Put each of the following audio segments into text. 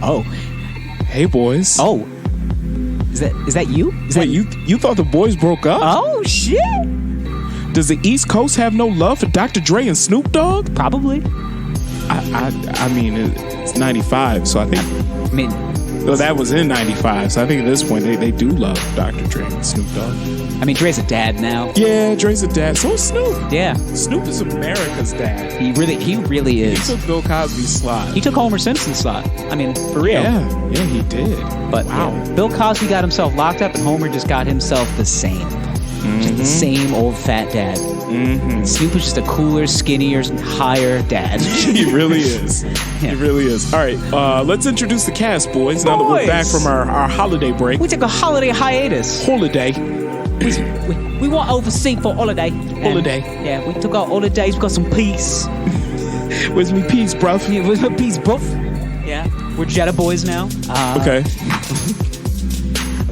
Oh. Hey, boys. Oh. Is that you? Wait, you thought the Boyz broke up? Oh, shit. Does the East Coast have no love for Dr. Dre and Snoop Dogg? Probably. I mean, it's 95, so I think... I mean... Well, that was in 95, so I think at this point they do love Dr. Dre and Snoop Dogg. I mean, Dre's a dad now. Yeah, Dre's a dad. So is Snoop. Yeah. Snoop is America's dad. He really is. He took Bill Cosby's slot. He took Homer Simpson's slot. I mean, for real. Yeah, he did. But wow. Yeah, Bill Cosby got himself locked up, and Homer just got himself the same. Just the same old fat dad. Mm-hmm. Snoop was just a cooler, skinnier, higher dad. He really is. Yeah. He really is. All right, let's introduce the cast, boys. Now that we're back from our holiday break. We took a holiday hiatus. Holiday. We went overseas for holiday. Holiday. Yeah, we took our holidays. We got some peace. Where's me peace, bruv? Yeah, where's my peace, bruv? Yeah, we're Jetta boys now. Okay.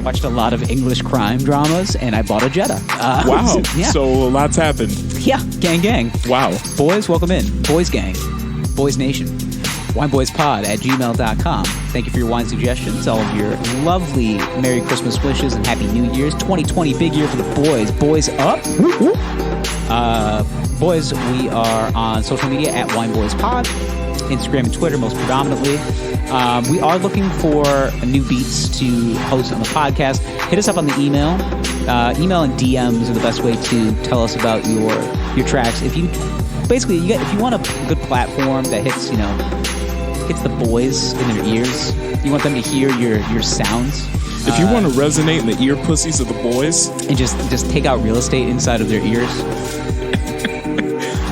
Watched a lot of English crime dramas, and I bought a Jetta. Wow. Yeah. So lots happened. Yeah, gang. Wow. Boys, welcome in. Boys gang. Boys Nation. WineBoysPod@gmail.com. Thank you for your wine suggestions, all of your lovely Merry Christmas wishes, and Happy New Year's. 2020, big year for the boys. Boys up. Boys, we are on social media at WineBoysPod, Instagram and Twitter most predominantly. We are looking for new beats to host on the podcast. Hit us up on the email. Email and DMs are the best way to tell us about your tracks. If you want a good platform that hits the boys in their ears, you want them to hear your sounds. If you want to resonate in the ear pussies of the boys, and just take out real estate inside of their ears,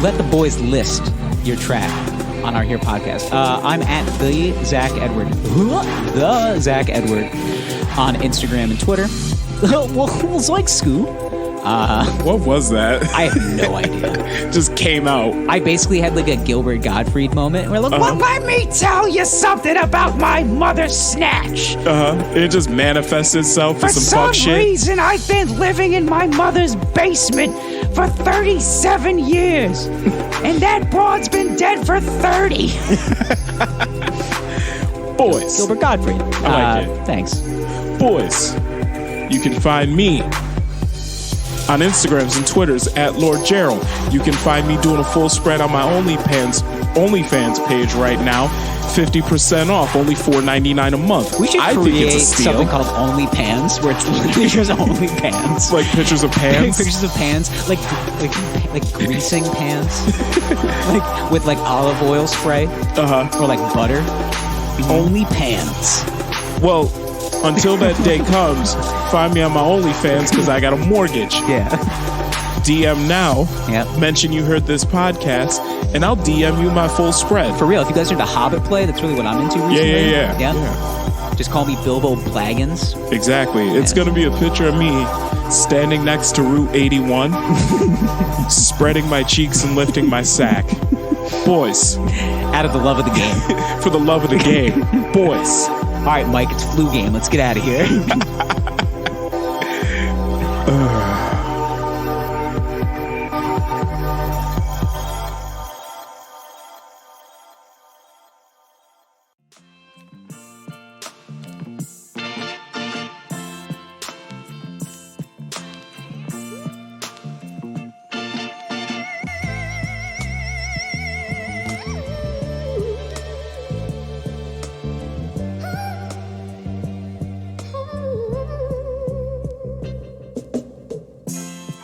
let the boys list your track on our Here podcast. I'm at the Zach Edward on Instagram and Twitter. Well, zoink Scoo. What was that? I have no idea. Just came out. I basically had like a Gilbert Gottfried moment where like, well, let me tell you something about my mother's snatch. It just manifests itself for some fuck shit. For some reason, I've been living in my mother's basement for 37 years. And that broad's been dead for 30. Boys. Gilbert Gottfried. I like it. Thanks. Boys, you can find me on Instagrams and Twitters at Lord Gerald. You can find me doing a full spread on my OnlyFans page right now. 50% off, only $4.99 a month. We should create something called OnlyPans, where it's literally just OnlyPans. Like pictures of pans? Pictures of pans, like greasing pans, like with like olive oil spray, or like butter. OnlyPans. Well, until that day comes, find me on my OnlyFans because I got a mortgage. Yeah. DM now. Yep. Mention you heard this podcast, and I'll DM you my full spread. For real, if you guys are into Hobbit play, that's really what I'm into recently. Yeah. Just call me Bilbo Baggins. Exactly. It's going to be a picture of me standing next to Route 81, spreading my cheeks and lifting my sack. Boys. Out of the love of the game. For the love of the game. Boys. All right, Mike, it's flu game. Let's get out of here.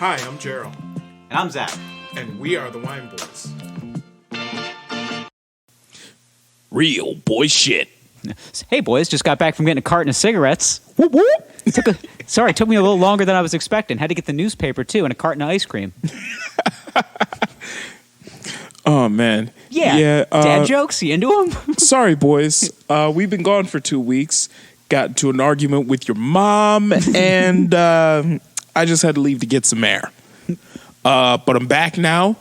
Hi, I'm Gerald. And I'm Zach. And we are the Wine Boys. Real boy shit. Hey, boys, just got back from getting a carton of cigarettes. Whoop, whoop. Took me a little longer than I was expecting. Had to get the newspaper, too, and a carton of ice cream. Oh, man. Yeah. Dad jokes? You into them? Sorry, boys. We've been gone for 2 weeks. Got into an argument with your mom, and I just had to leave to get some air. But I'm back now.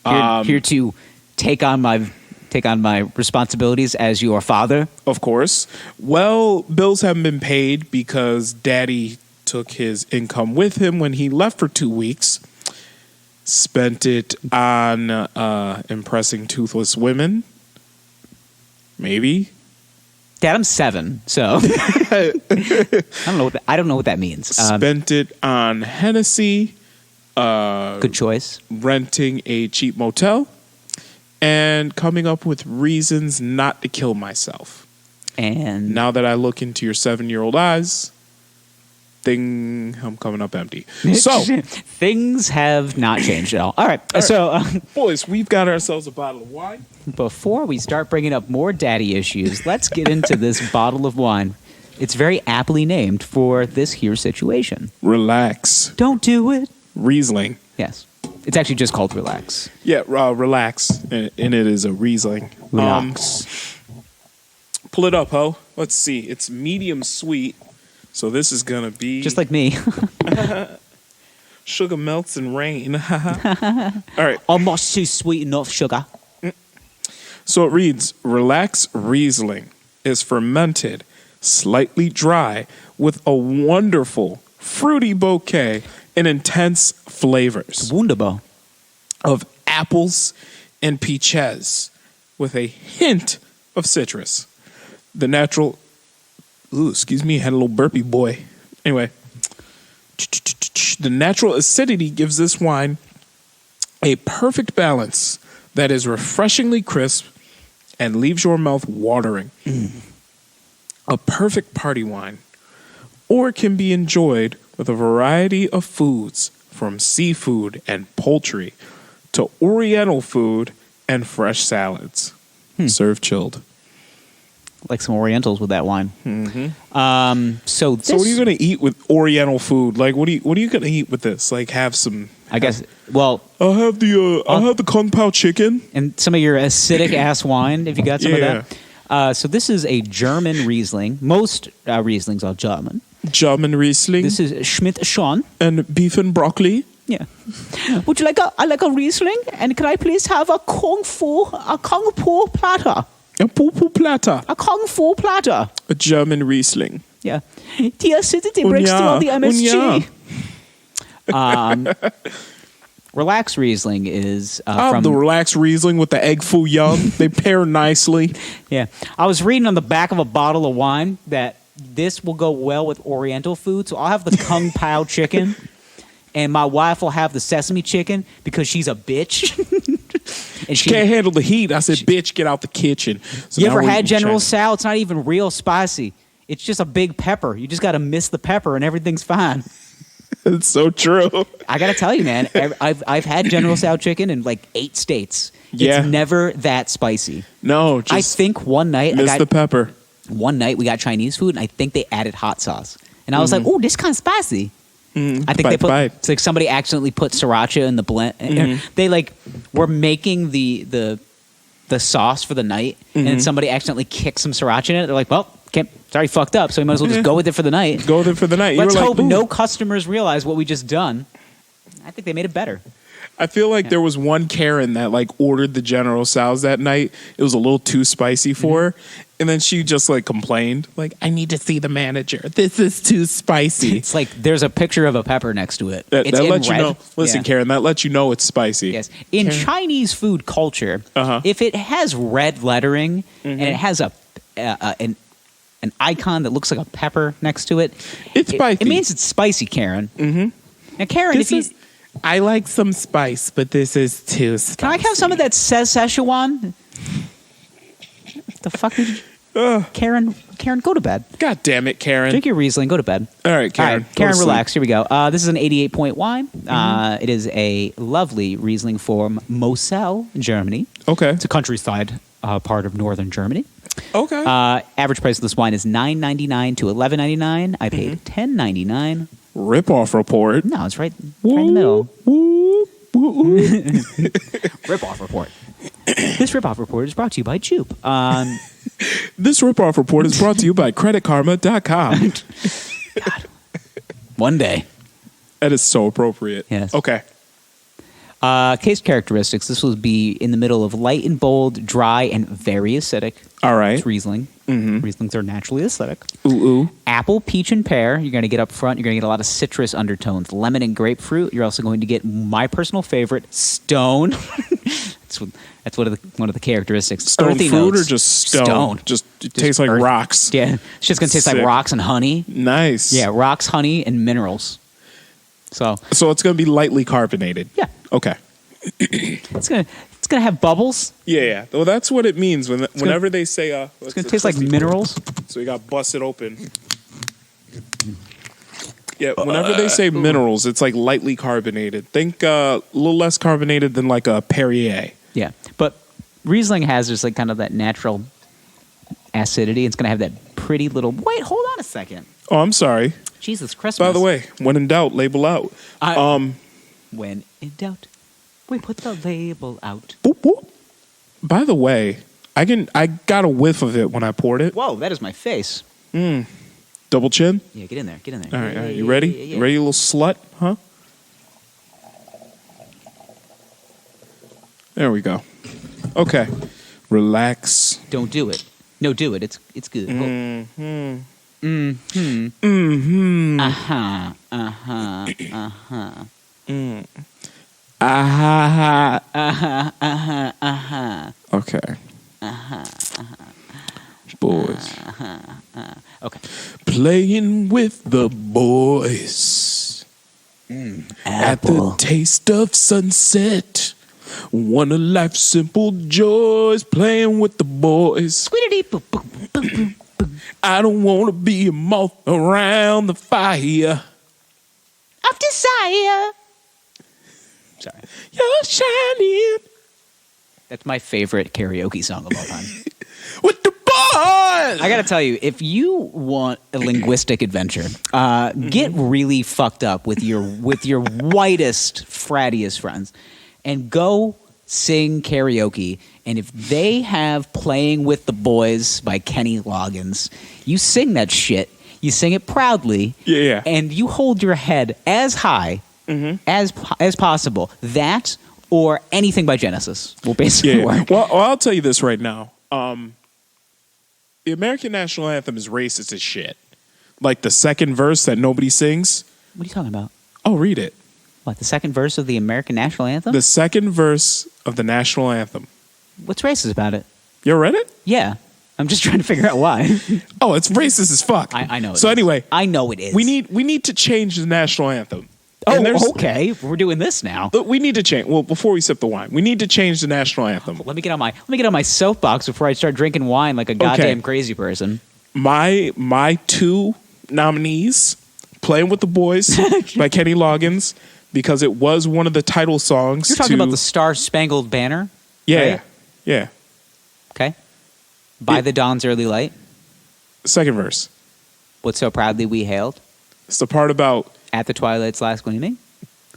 Here to take on my responsibilities as your father. Of course. Well, bills haven't been paid because Daddy took his income with him when he left for 2 weeks. Spent it on impressing toothless women. Maybe. Dad, I'm 7, so I don't know what that means. Spent it on Hennessy, Good choice. renting a cheap motel, and coming up with reasons not to kill myself. And Now that I look into your 7-year-old eyes, I'm coming up empty. So, things have not changed at all. All right. So, boys, we've got ourselves a bottle of wine. before we start bringing up more daddy issues, let's get into this bottle of wine. It's very aptly named for this here situation. Relax. Don't do it. Riesling. Yes. It's actually just called Relax. Yeah, relax. And it is a Riesling. Relax. Pull it up, ho. Let's see. It's medium sweet. So this is going to be... Just like me. Sugar melts in rain. All right. Almost too sweet enough sugar. So it reads, Relax Riesling is fermented, slightly dry, with a wonderful fruity bouquet and intense flavors Wunderbar. of apples and peaches with a hint of citrus. The natural... Ooh, excuse me, had a little burpee boy. Anyway, the natural acidity gives this wine a perfect balance that is refreshingly crisp and leaves your mouth watering. A perfect party wine. Or it can be enjoyed with a variety of foods, from seafood and poultry to oriental food and fresh salads. Serve chilled. Like some Orientals with that wine. So So what are you going to eat with oriental food? Like, what are you going to eat with this? Like, have some... I guess, well, I'll have the Kung Pao chicken. and some of your acidic ass wine, if you got some Yeah. of that. So this is a German Riesling. Most Rieslings are German. German Riesling. This is Schmidt Schon. And beef and broccoli. Yeah. Would you like a Riesling? And can I please have a Kung Fu platter? A Pupu Plata. A Kung Fu platter. A German Riesling. Yeah. The acidity breaks through all the MSG. Relax Riesling is from the relaxed Riesling with the egg foo young. They pair nicely. Yeah. I was reading on the back of a bottle of wine that this will go well with Oriental food. So I'll have the Kung Pao chicken, and my wife will have the sesame chicken because she's a bitch. And She can't handle the heat. I said, bitch, get out the kitchen. So you now ever we're had eating General Chinese. Tso? It's not even real spicy. It's just a big pepper. You just got to miss the pepper and everything's fine. It's so true. I got to tell you, man, I've had General Tso chicken in like 8 states. Yeah. It's never that spicy. No, just I think one night miss the pepper. we got Chinese food and I think they added hot sauce. And I was like, "Oh, this kind of spicy." I think they put it's like somebody accidentally put sriracha in the blend. They like were making the sauce for the night, and then somebody accidentally kicked some sriracha in it. They're like, "Well, sorry, fucked up. So we might as well just go with it for the night." Go with it for the night. Let's You were hope like, no customers realize what we just done. I think they made it better. I feel like there was one Karen that like ordered the General Tso's that night. It was a little too spicy for her. And then she just like complained, like, I need to see the manager. This is too spicy. It's like there's a picture of a pepper next to it. That It's in lets you red. know. Listen, Yeah. Karen, that lets you know it's spicy. Yes. In Karen. Chinese food culture, if it has red lettering and it has an icon that looks like a pepper next to it, It's spicy. It means it's spicy, Karen. Now, Karen, I like some spice, but this is too spicy. can I have some of that says Szechuan? The fuck did you... Karen, go to bed. God damn it, Karen. Drink your Riesling, go to bed. All right, Karen. All right, Karen, relax. Here we go. This is an 88-point wine. It is a lovely Riesling from Moselle, Germany. Okay. It's a countryside part of northern Germany. Okay. Average price of this wine is $9.99 to $11.99. I paid $10.99. Rip-off report. No, it's right in the middle. Rip-off report. This rip-off report is brought to you by Jupe. This rip-off report is brought to you by creditkarma.com. God. One day. That is so appropriate. Yes. Okay. Case characteristics. This will be in the middle of light and bold, dry, and very acidic. All right. It's Riesling. Rieslings are naturally acidic. Ooh. Apple, peach, and pear. You're going to get up front. You're going to get a lot of citrus undertones. Lemon and grapefruit. You're also going to get my personal favorite, stone. That's one of the characteristics. Stone Earthy fruit notes. or just stone? Just it tastes like earth. rocks. Yeah, it's just gonna taste Sick. like rocks and honey. Nice. Yeah, rocks, honey, and minerals. So it's gonna be lightly carbonated. yeah, Okay. it's gonna have bubbles. Yeah. Well, that's what it means whenever they say It's gonna taste like minerals. So you got busted open. Yeah, whenever they say minerals, it's like lightly carbonated. Think a little less carbonated than like a Perrier. Yeah, but Riesling has just like kind of that natural acidity. It's gonna have that pretty little. Wait, hold on a second. Oh, I'm sorry. Jesus Christmas. By the way, when in doubt, label out. When in doubt, we put the label out. Boop, boop. By the way, I got a whiff of it when I poured it. Whoa, that is my face. Double chin. Yeah, get in there. All right. You ready? Yeah. You ready, you little slut? Huh? There we go. Okay. Relax. Don't do it. No, do it. It's good. Okay. Boys. Okay. Playing with the boys. At the taste of sunset. One of life's simple joys. Playing with the boys. I don't want to be a moth around the fire Of desire. Sorry. You're shining That's my favorite karaoke song of all time. with the boys. I gotta tell you, if you want a linguistic adventure, get really fucked up with your whitest, frattiest friends, and go sing karaoke. And if they have "Playing with the Boys" by Kenny Loggins, you sing that shit. You sing it proudly, Yeah. and you hold your head as high as possible. That or anything by Genesis will basically Yeah. work. Well, I'll tell you this right now. The American national anthem is racist as shit. Like the second verse that nobody sings. What are you talking about? Oh, read it. What, the second verse of the American national anthem? The second verse of the national anthem. What's racist about it? You ever read it? Yeah. I'm just trying to figure out why. Oh, it's racist as fuck. I know it So is. anyway, I know it is. we need to change the national anthem. And there's- Oh, okay. We're doing this now. But we need to change. Well, before we sip the wine, we need to change the national anthem. Let me get on my soapbox before I start drinking wine like a goddamn crazy person. My two nominees, "Playing with the Boys" by Kenny Loggins, because it was one of the title songs. You're talking about the Star Spangled Banner? Yeah, right? yeah. Okay. By Yeah. the dawn's early light. Second verse. What so proudly we hailed. It's the part about. At the twilight's last gleaming.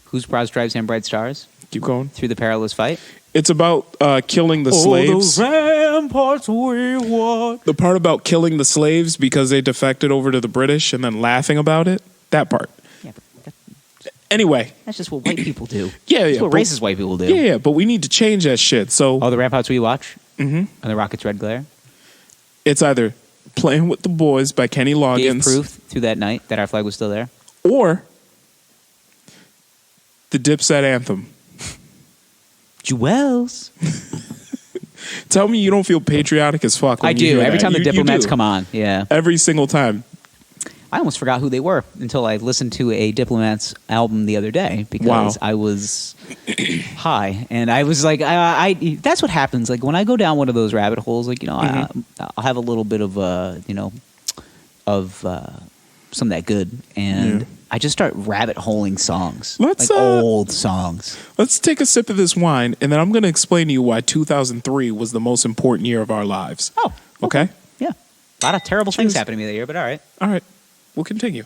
Whose broad stripes and bright stars. Keep going. Through the perilous fight. It's about killing the slaves. The ramparts we walk. The part about killing the slaves because they defected over to the British and then laughing about it. That part. Yeah, but Anyway. that's just what white people do. Yeah. That's what but- racist white people do. Yeah, but we need to change that shit. So Oh, the ramparts we watch? Mm-hmm. And the rocket's red glare? it's either "Playing with the Boys" by Kenny Gave Loggins proof through that night that our flag was still there? or the Dipset anthem. Jewels. Tell me you don't feel patriotic as fuck. When I you do. hear Every that. time the You Diplomats do. come on. Yeah. Every single time. I almost forgot who they were until I listened to a Diplomats album the other day because Wow. I was high and I was like, I that's what happens. Like when I go down one of those rabbit holes, like, I'll have a little bit of, some of that good. And Yeah. I just start rabbit holing songs. Let's, like old songs. Let's take a sip of this wine, and then I'm going to explain to you why 2003 was the most important year of our lives. Oh, Okay? yeah. A lot of terrible things Cheers. happened to me that year, but all right. All right. We'll continue.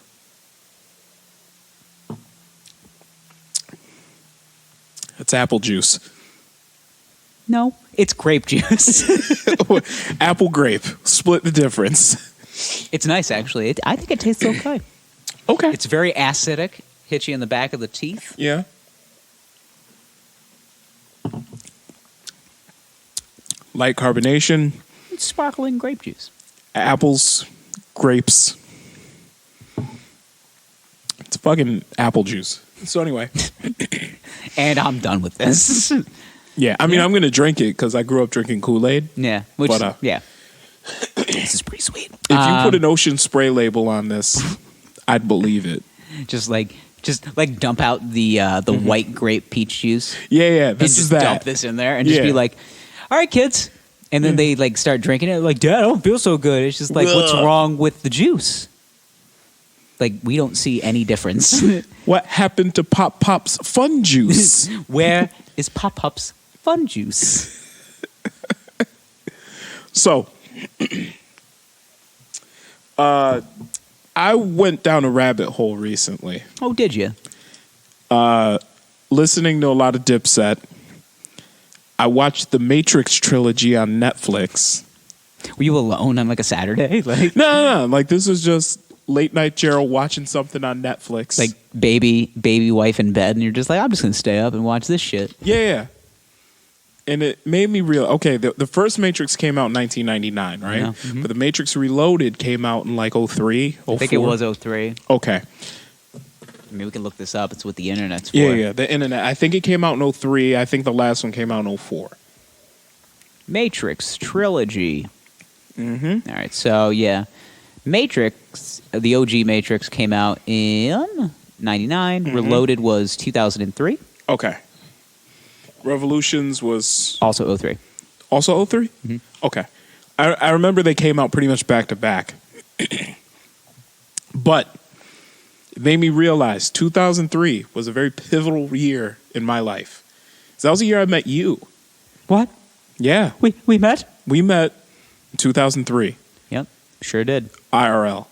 It's apple juice. No, it's grape juice. Apple grape. Split the difference. It's nice, actually. I think it tastes okay. Okay. It's very acidic. Hits you in the back of the teeth. Yeah. Light carbonation, It's sparkling grape juice. apples, grapes. It's fucking apple juice. So anyway, And I'm done with this. Yeah, I mean, I'm going to drink it because I grew up drinking Kool-Aid. Yeah, yeah. This is pretty sweet. If you put an Ocean Spray label on this, I'd believe it. Just dump out the white grape peach juice. Yeah. And just dump this in there and just be like, all right, kids. And then they like start drinking it. Like, Dad, I don't feel so good. It's just like, what's wrong with the juice? Like, we don't see any difference. What happened to Pop Pop's fun juice? Where is Pop Pop's fun juice? So, I went down a rabbit hole recently. Oh, did you? Listening to a lot of Dipset. I watched the Matrix trilogy on Netflix. Were you alone on like a Saturday? Like No. Like, this was just late night Gerald watching something on Netflix. like baby wife in bed, and you're just like, I'm just gonna stay up and watch this shit. Yeah. And it made me real. Okay, the first Matrix came out in 1999, right? Yeah. Mm-hmm. But the Matrix Reloaded came out in like 03, 04. I think it was 03. Okay. I mean, we can look this up. It's what the internet's for. Yeah, the internet. I think it came out in 03. I think the last one came out in 04. Matrix trilogy. Mm-hmm. All right, so yeah, Matrix, the OG Matrix came out in 99. Mm-hmm. Reloaded was 2003. Okay. Revolutions was Also 03. also 03? Mm-hmm. Okay. I remember they came out pretty much back to back. But it made me realize 2003 was a very pivotal year in my life. So that was the year I met you. What? Yeah. We met? We met in 2003. Yep, sure did. IRL.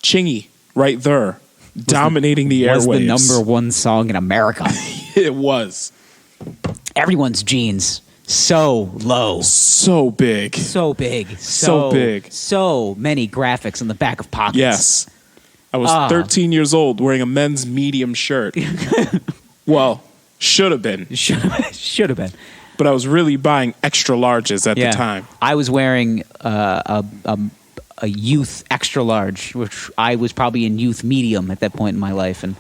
Chingy, right there, dominating the airwaves. Was the number one song in America. It was. Everyone's jeans. So low. So big. So big. So big. So many graphics in the back of pockets. Yes. I was 13 years old wearing a men's medium shirt. Well, should have been. Should have been. But I was really buying extra larges at the time. I was wearing a youth extra large, which I was probably in youth medium at that point in my life. And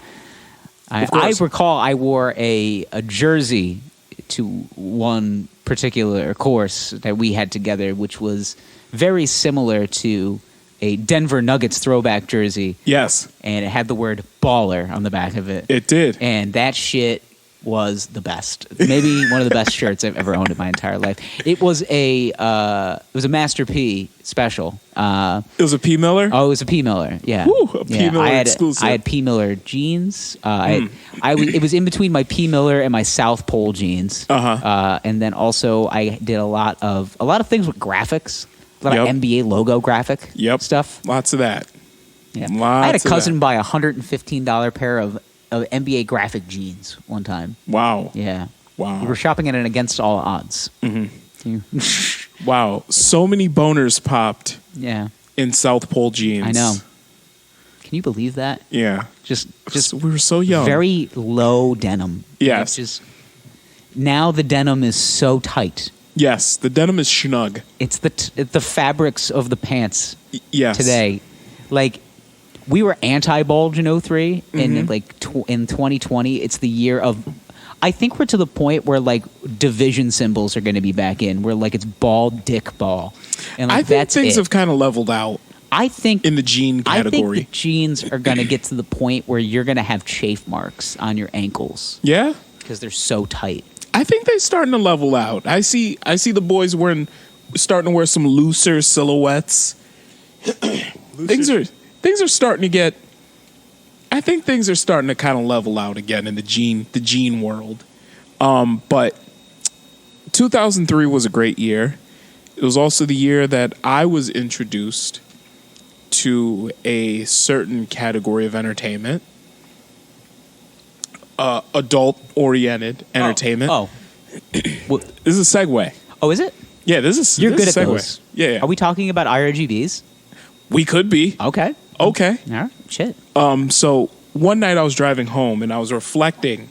I recall I wore a jersey to one particular course that we had together, which was very similar to a Denver Nuggets throwback jersey. Yes. And it had the word baller on the back of it. It did. And that shit was the best. Maybe one of the best shirts I've ever owned in my entire life. It was a Master P special. It was a P. Miller? Oh, it was a P. Miller. Yeah. Woo, a P. Miller exclusive. I had P. Miller jeans. It was in between my P. Miller and my South Pole jeans. And then also I did a lot of things with graphics. A lot of NBA logo graphic stuff. Lots of that. Yeah. I had a cousin buy a $115 pair of NBA graphic jeans one time. Wow. Yeah. Wow. We were shopping at an against all odds. Mm-hmm. Wow. So many boners popped. Yeah. In South Pole jeans. I know. Can you believe that? Yeah. Just we were so young. Very low denim. Yes. Just now the denim is so tight. Yes, the denim is snug. It's the fabrics of the pants. Yes. Today, like we were anti-bulge in 03, and in 2020, it's the year of. I think we're to the point where like division symbols are going to be back in, where like it's ball, dick, ball, and like, I think things have kind of leveled out. I think in the jean category, I think the jeans are going to get to the point where you're going to have chafe marks on your ankles. Yeah, because they're so tight. I think they're starting to level out. I see the boys starting to wear some looser silhouettes. Things are starting to get. I think things are starting to kind of level out again in the jean world. But 2003 was a great year. It was also the year that I was introduced to a certain category of entertainment. Adult-oriented entertainment. Oh. This is a segue. Oh, is it? Yeah, this is. You're good at segue. Those. Yeah. Are we talking about I.R.G.Bs? We could be. Okay. All right. Shit. So one night I was driving home and I was reflecting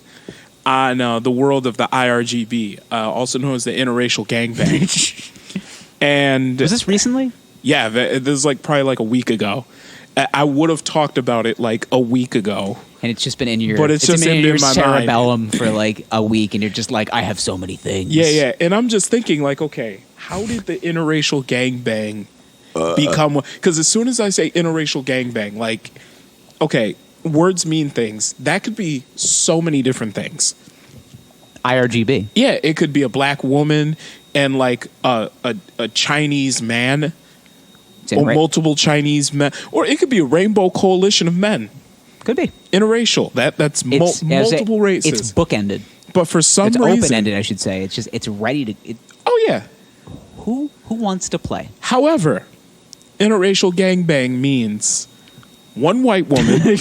on the world of the I.R.G.B, also known as the interracial gangbang. And was this recently? Yeah, this is like probably like a week ago. I would have talked about it like a week ago. And it's just been in your, But it's just been in your my mind. cerebellum for like a week, and you're just like, I have so many things. Yeah. And I'm just thinking, like, okay, how did the interracial gangbang become? Because as soon as I say interracial gangbang, like, okay, words mean things. That could be so many different things. I.R.G.B. Yeah, it could be a black woman and like a Chinese man, or multiple Chinese men, or it could be a rainbow coalition of men. Could be Interracial. That's multiple races. It's bookended. But for some It's reason, open-ended, I should say. It's just, it's ready to... oh yeah. Who wants to play? However, interracial gangbang means one white woman,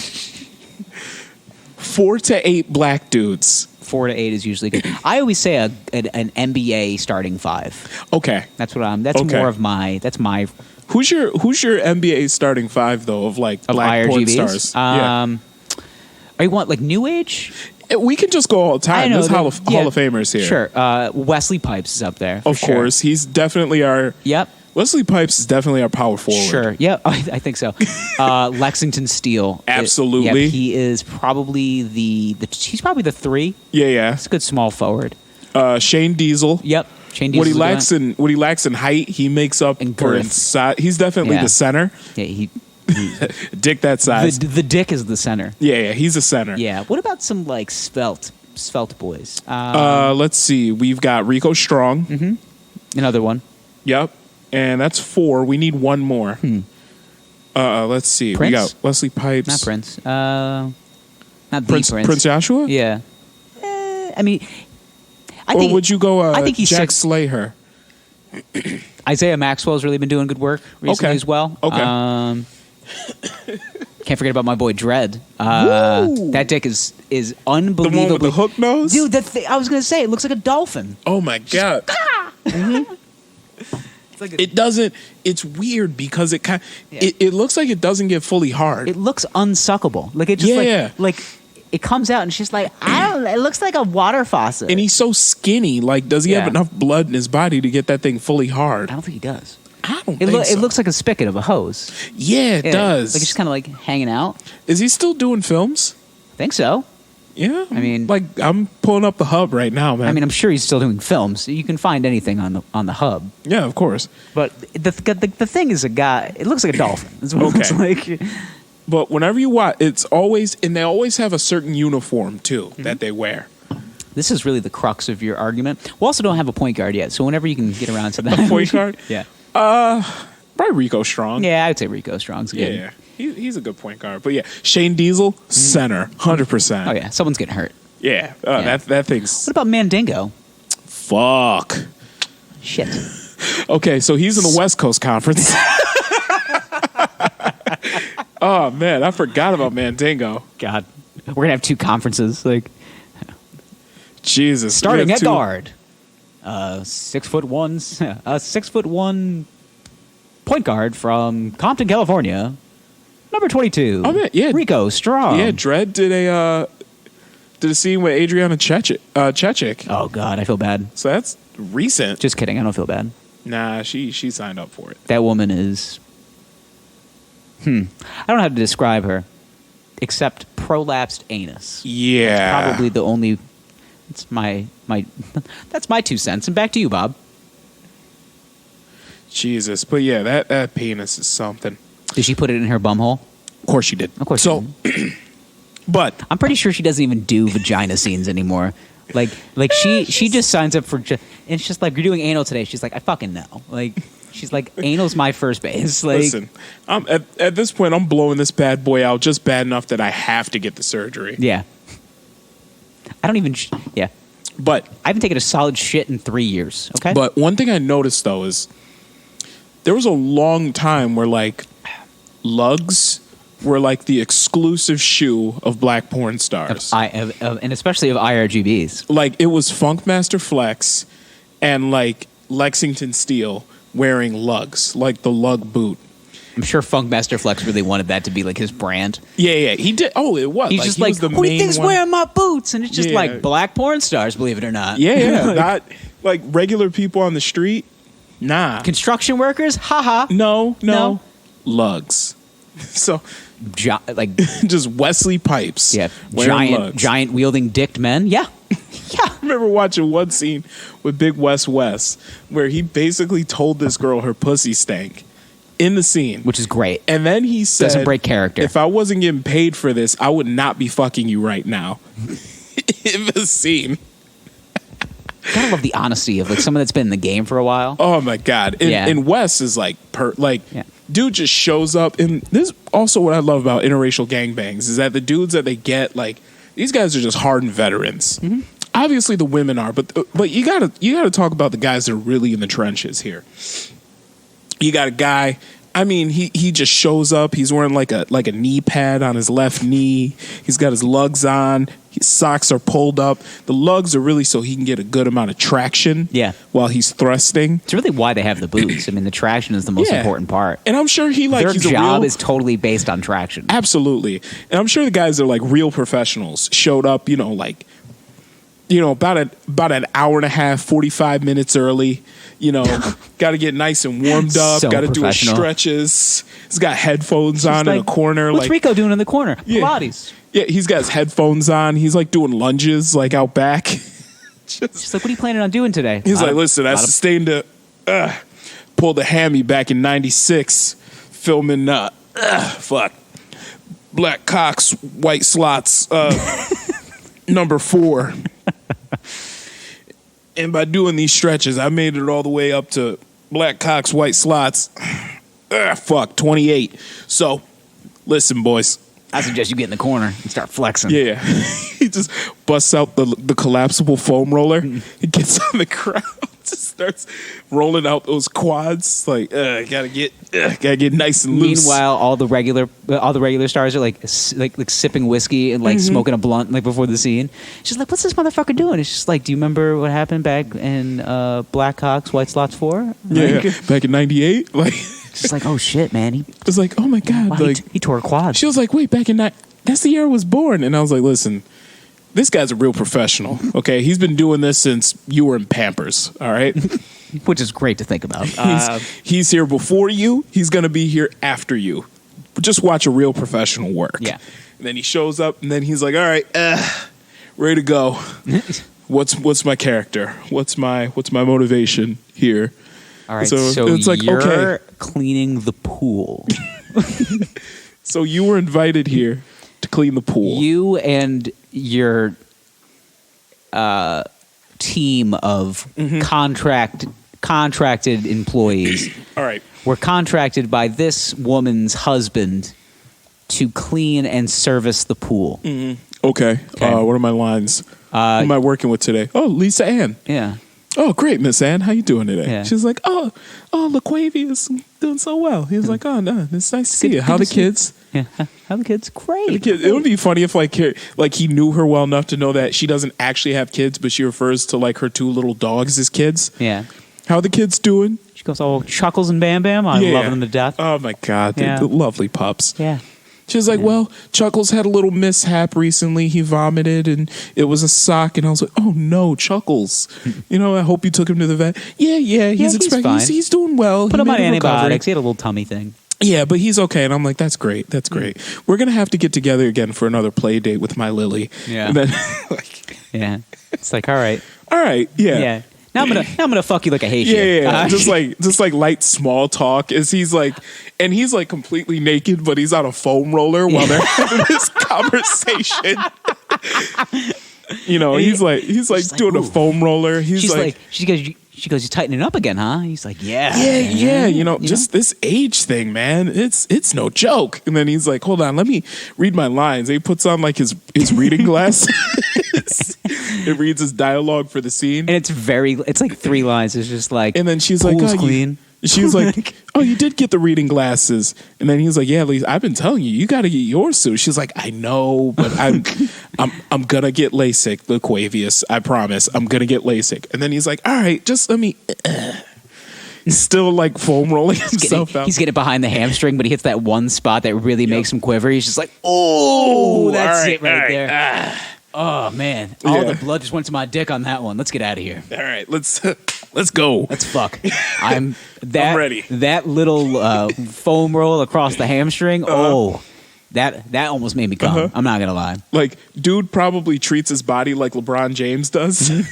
4 to 8 black dudes. 4 to 8 is usually good. I always say an NBA starting 5. Okay. That's what I'm... That's Okay. more of my... That's my... Who's your NBA starting 5 though of like Of black porn I.R.G.Bs? stars? Yeah. Are you want like new age? We can just go all the I time. know, There's Hall of Famers here. Sure. Wesley Pipes is up there. Of course. He's definitely our... Yep. Wesley Pipes is definitely our power forward. Sure. Yeah, I think so. Lexington Steele. Absolutely. He is probably he's probably the 3. Yeah. He's a good small forward. Shane Diesel. Yep. Shane What Diesel's he lacks in height, he makes up And for in girth. size. He's definitely Yeah. the center. Yeah, he Dick that size. the dick is the center. Yeah, he's a center. Yeah. What about some like svelte boys? Let's see. We've got Rico Strong. Mm-hmm. Another one. Yep. And that's 4. We need one more. Let's see. Prince? We got Wesley Pipes. Not Prince. Not the Prince. Prince Joshua? Yeah. I mean, I Or think would you go I think he's Jack six- Slater? Isaiah Maxwell's really been doing good work recently Okay. as well. Okay. Can't forget about my boy Dredd. Woo! That dick is The unbelievably... one with the hook nose? Dude, I was going to say, it looks like a dolphin. Oh my God. It's like It doesn't, it's weird because it kind Yeah. it looks like it doesn't get fully hard. it looks unsuckable. Like, it just Yeah. like it comes out and it's just like, it looks like a water faucet. And he's so skinny. Like, does he have Yeah. enough blood in his body to get that thing fully hard? I don't think he does. I don't It, think so. it looks like a spigot of a hose. Yeah, it Yeah. does. Like, it's just kind of like hanging out. Is he still doing films? I think so. Yeah. I mean- like, I'm pulling up the hub right now, man. I mean, I'm sure he's still doing films. You can find anything on the hub. yeah, of course. But the thing is a guy. It looks like a dolphin. That's what it looks like. But whenever you watch, it's always, and they always have a certain uniform too that they wear. This is really the crux of your argument. We also don't have a point guard yet, so whenever you can get around to that. A point guard? Yeah. Probably Rico Strong. Yeah, I'd say Rico Strong's good. Yeah. He's a good point guard. But yeah, Shane Diesel, center, 100%. Oh, yeah. Someone's getting hurt. Yeah. Yeah. That thing's What about Mandingo? fuck. Shit. Okay, so he's in the West Coast Conference. Oh man, I forgot about Mandingo. God. We're going to have 2 conferences. Like, Jesus. starting we at have guard. 6'1" point guard from Compton, California. Number 22. Oh, man, yeah. Rico Strong. Yeah, Dredd did a scene with Adriana Chechik. Oh, God. I feel bad. So that's recent. Just kidding. I don't feel bad. Nah, she signed up for it. That woman is... I don't know how to describe her, except prolapsed anus. Yeah. Probably the only... It's my that's my 2 cents. And back to you, Bob. Jesus. But yeah, that penis is something. Did she put it in her bumhole? Of course she did. Of course. So, but I'm pretty sure she doesn't even do vagina scenes anymore. Like she just signs up for... and it's just like, you're doing anal today. She's like, I fucking know. Like, she's like, anal's my first base. Like, listen, I'm at this point, I'm blowing this bad boy out just bad enough that I have to get the surgery. yeah. I don't even... yeah. But I haven't taken a solid shit in 3 years. Okay? But one thing I noticed though is there was a long time where like lugs were like the exclusive shoe of black porn stars. And especially of I.R.G.Bs. Like it was Funkmaster Flex and like Lexington Steele wearing lugs, like the lug boot. I'm sure Funkmaster Flex really wanted that to be like his brand. Yeah, he did. Oh, it was. He's just he like, was the who do you main think's one. wearing my boots? And it's just Yeah. like black porn stars, believe it or not. Yeah, not like regular people on the street. Nah, Construction workers? Haha. no, No. lugs. So just Wesley Pipes. Yeah, wearing lugs. giant wielding dicked men. Yeah. I remember watching one scene with Big West where he basically told this girl her pussy stank in the scene. Which is great. And then he said, doesn't break character. If I wasn't getting paid for this, I would not be fucking you right now. In the scene. Gotta love the honesty of like someone that's been in the game for a while. Oh my God. And Wes is like, dude just shows up. And this is also what I love about interracial gangbangs is that the dudes that they get, like, these guys are just hardened veterans. Mm-hmm. Obviously the women are, but you gotta talk about the guys that are really in the trenches here. You got a guy, I mean, he just shows up. He's wearing like a knee pad on his left knee. He's got his lugs on. His socks are pulled up. The lugs are really so he can get a good amount of traction while he's thrusting. It's really why they have the boots. I mean, the traction is the most important part. And I'm sure their job is totally based on traction. Absolutely. And I'm sure the guys that are like real professionals showed up, about an hour and a half, 45 minutes early. Got to get nice and warmed up. Got to do his stretches. He's got headphones on in a corner. What's Rico doing in the corner? Pilates. Yeah, he's got his headphones on. He's like doing lunges like out back. Just like, what are you planning on doing today? He's like, listen, I sustained pulled a hammy back in '96, filming Black Cocks, White Slots, number 4. And by doing these stretches, I made it all the way up to Black Cocks, White Slots. 28. So, listen, boys. I suggest you get in the corner and start flexing. Yeah. He just busts out the collapsible foam roller. He gets on the crowd. Just starts rolling out those quads. Like, gotta get nice and loose. Meanwhile, all the regular stars are like sipping whiskey and like smoking a blunt like before the scene. She's like, "What's this motherfucker doing?" It's just like, "Do you remember what happened back in Black Hawks, White Slots 4?" Yeah, back in '98. Like, just like, oh shit, man. He was like, oh my God, wow, like he tore a quad. She was like, wait, back in that's the year I was born, and I was like, listen. This guy's a real professional, okay? He's been doing this since you were in Pampers, all right? Which is great to think about. He's here before you. He's going to be here after you. Just watch a real professional work. Yeah. And then he shows up, and then he's like, all right, ready to go. What's my character? What's my motivation here? All right, so it's like, you're cleaning the pool. So you were invited here to clean the pool. You and your team of contracted employees all right, were contracted by this woman's husband to clean and service the pool. Okay. What are my lines? Who am I working with today? Oh, Lisa Ann. Yeah. Oh, great, Miss Ann. How you doing today? Yeah. She's like, oh, LaQuavia's doing so well. He was like, oh, no, it's nice to see you. How the kids? Yeah, how the kids? Great. It would be funny if like he knew her well enough to know that she doesn't actually have kids, but she refers to like her 2 little dogs as kids. Yeah. How are the kids doing? She goes, oh, Chuckles and Bam Bam. I love them to death. Oh my God, they're lovely pups. Yeah. She's like, well, Chuckles had a little mishap recently. He vomited, and it was a sock. And I was like, oh no, Chuckles. I hope you took him to the vet. Yeah, he's fine. He's doing well. Put him on antibiotics. He had a little tummy thing. Yeah, but he's okay. And I'm like, that's great. That's great. We're going to have to get together again for another play date with my Lily. Yeah. And then, yeah. It's like, all right. Yeah. Yeah. Now I'm gonna fuck you like I hate you. Yeah. Just like light small talk. He's like completely naked, but he's on a foam roller while they're having this conversation. He's like doing a foam roller. She goes, you tightening up again, huh? He's like, yeah. Just this age thing, man. It's no joke. And then he's like, hold on, let me read my lines. And he puts on like his reading glasses. It reads his dialogue for the scene. And it's like 3 lines. It's just like, and then she's like, oh, clean. She's like, oh, you did get the reading glasses. And then he's like, yeah, Lisa, I've been telling you got to get yours soon. She's like, I know, but I'm going to get LASIK, LaQuavius. I promise. I'm going to get LASIK. And then he's like, all right, just let me... He's still like foam rolling himself out. He's getting behind the hamstring, but he hits that one spot that really makes him quiver. He's just like, oh, that's it right there. Oh, man. All the blood just went to my dick on that one. Let's get out of here. All right, let's go. Let's fuck. I'm ready. That little foam roll across the hamstring. that almost made me come. I'm not gonna lie. Like, dude probably treats his body like LeBron James does. Yeah.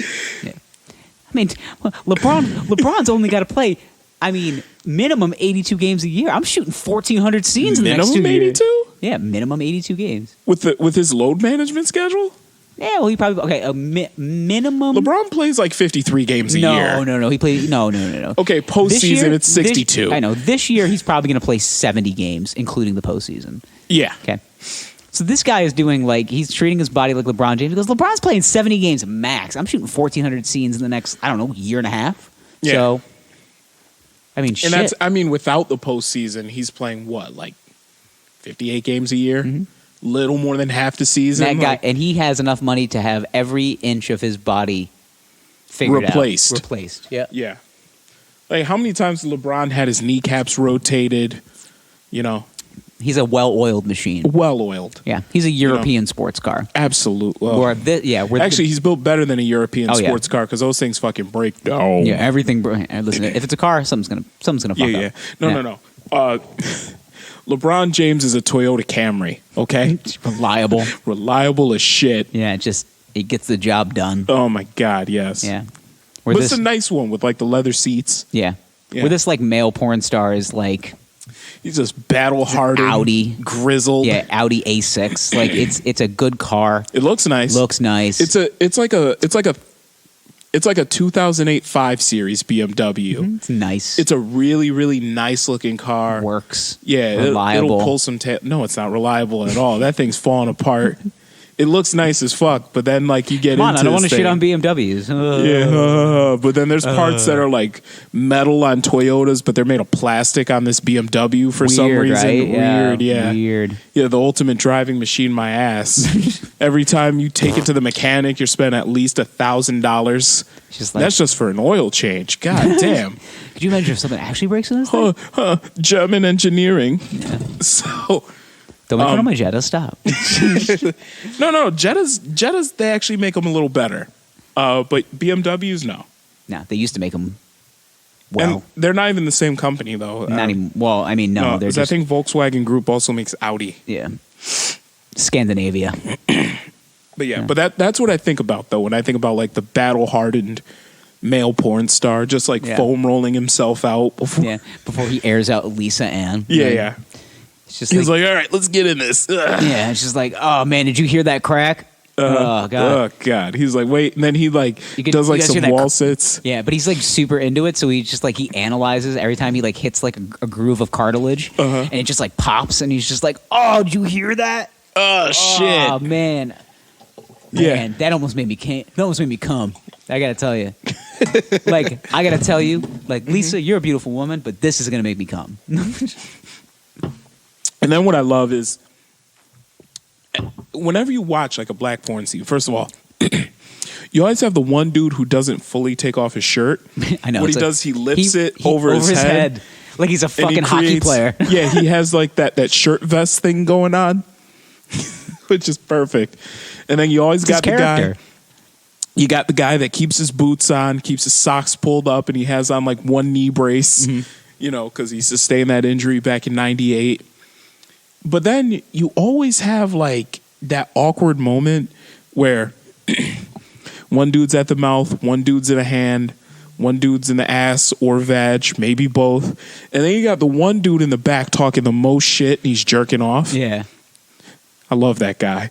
I mean, LeBron's only got to play. I mean, minimum 82 games a year. I'm shooting 1,400 scenes in the next 2 years. Minimum 82? Yeah, minimum 82 games. With his load management schedule? Yeah, well, he probably minimum. LeBron plays like 53 games a year. No. He plays no. Okay, postseason it's 62. I know. This year he's probably going to play 70 games, including the postseason. Yeah. Okay. So this guy is doing he's treating his body like LeBron James because LeBron's playing 70 games max. I'm shooting 1,400 scenes in the next year and a half. Yeah. So, I mean, shit. And without the postseason, he's playing what, like 58 games a year? Mm-hmm. Little more than half the season. That guy, and he has enough money to have every inch of his body figured out. Replaced. Yeah. Yeah. Like, how many times has LeBron had his kneecaps rotated? He's a well-oiled machine. Well-oiled. Yeah. He's a European sports car. Absolutely. Actually, he's built better than a European sports car because those things fucking break down. Yeah, everything. Listen, if it's a car, something's gonna fuck up. Yeah. No. LeBron James is a Toyota Camry, okay? Reliable. Reliable as shit. Yeah, it gets the job done. Oh, my God, yes. Yeah. But it's a nice one with, like, the leather seats. Yeah. Where this, male porn star is, he's just battle-hardened. Audi. Grizzled. Yeah, Audi A6. It's a good car. It looks nice. It's like a 2008 5 Series BMW. Mm-hmm. It's nice. It's a really, really nice looking car. Works. Yeah, reliable. It'll pull some. No, it's not reliable at all. That thing's falling apart. It looks nice as fuck, but then you get into I don't want to shit on BMWs. Yeah, but then there's parts that are metal on Toyotas, but they're made of plastic on this BMW for some reason. Right? Weird, yeah. Weird. Yeah, the ultimate driving machine, my ass. Every time you take it to the mechanic, you're spending at least $1,000. That's just for an oil change. God damn. Could you imagine if something actually breaks in this thing? German engineering. Yeah. So... Don't make fun of my Jetta. Stop. No. Jettas, they actually make them a little better. But BMWs, no. Nah, they used to make them well. And they're not even the same company, though. Not even. Well, I mean, no. I think Volkswagen Group also makes Audi. Yeah. Scandinavia. But that's what I think about, though, when I think about the battle-hardened male porn star, just foam rolling himself out before he airs out Lisa Ann. Yeah. He's like, all right, let's get in this. Ugh. Yeah, it's just oh man, did you hear that crack? Oh god. Oh god. He's like, wait, and then he does some wall sits. Yeah, but he's super into it, so he just he analyzes every time he hits a groove of cartilage, and it just pops, and he's just oh, did you hear that? Oh shit. Oh man. Yeah, that almost made me come. I gotta tell you, I gotta tell you, Lisa, you're a beautiful woman, but this is gonna make me come. And then what I love is whenever you watch a black porn scene, first of all, you always have the one dude who doesn't fully take off his shirt. I know. What he does, he lifts it over his head. Like he's a fucking hockey player. Yeah, he has that shirt vest thing going on, which is perfect. And then you always got the guy. You got the guy that keeps his boots on, keeps his socks pulled up, and he has on one knee brace, because he sustained that injury back in '98. But then you always have that awkward moment where one dude's at the mouth, one dude's in a hand, one dude's in the ass or vag, maybe both. And then you got the one dude in the back talking the most shit and he's jerking off. Yeah. I love that guy.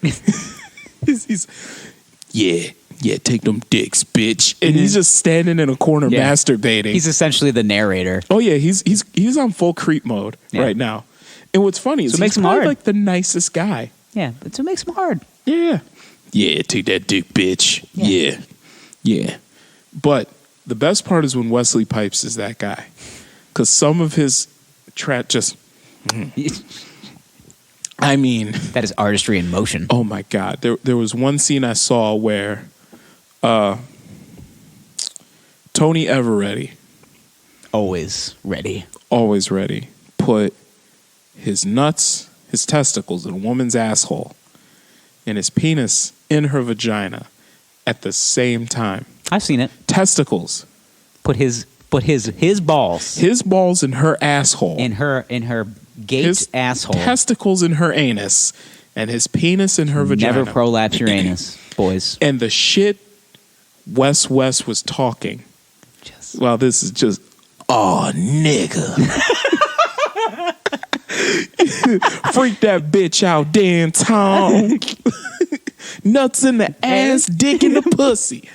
he's take them dicks, bitch. And he's just standing in a corner masturbating. He's essentially the narrator. Oh yeah, he's on full creep mode right now. And what's funny is he's probably the nicest guy. Yeah, that's what makes him hard. Yeah. Yeah, take that dick, bitch. Yeah. But the best part is when Wesley Pipes is that guy. Because some of his just... I mean... That is artistry in motion. Oh, my God. There was one scene I saw where Tony Eveready... Always ready, put his nuts, his testicles in a woman's asshole, and his penis in her vagina at the same time. I've seen it. Testicles. Put his balls. His balls in her asshole. In her Gaped his asshole. testicles in her anus, and his penis in her vagina. Never prolapse your anus, boys. And the shit West was talking. Well, this is just, oh, nigga. Freak that bitch out, Dan Tom. Nuts in the ass, dick in the pussy.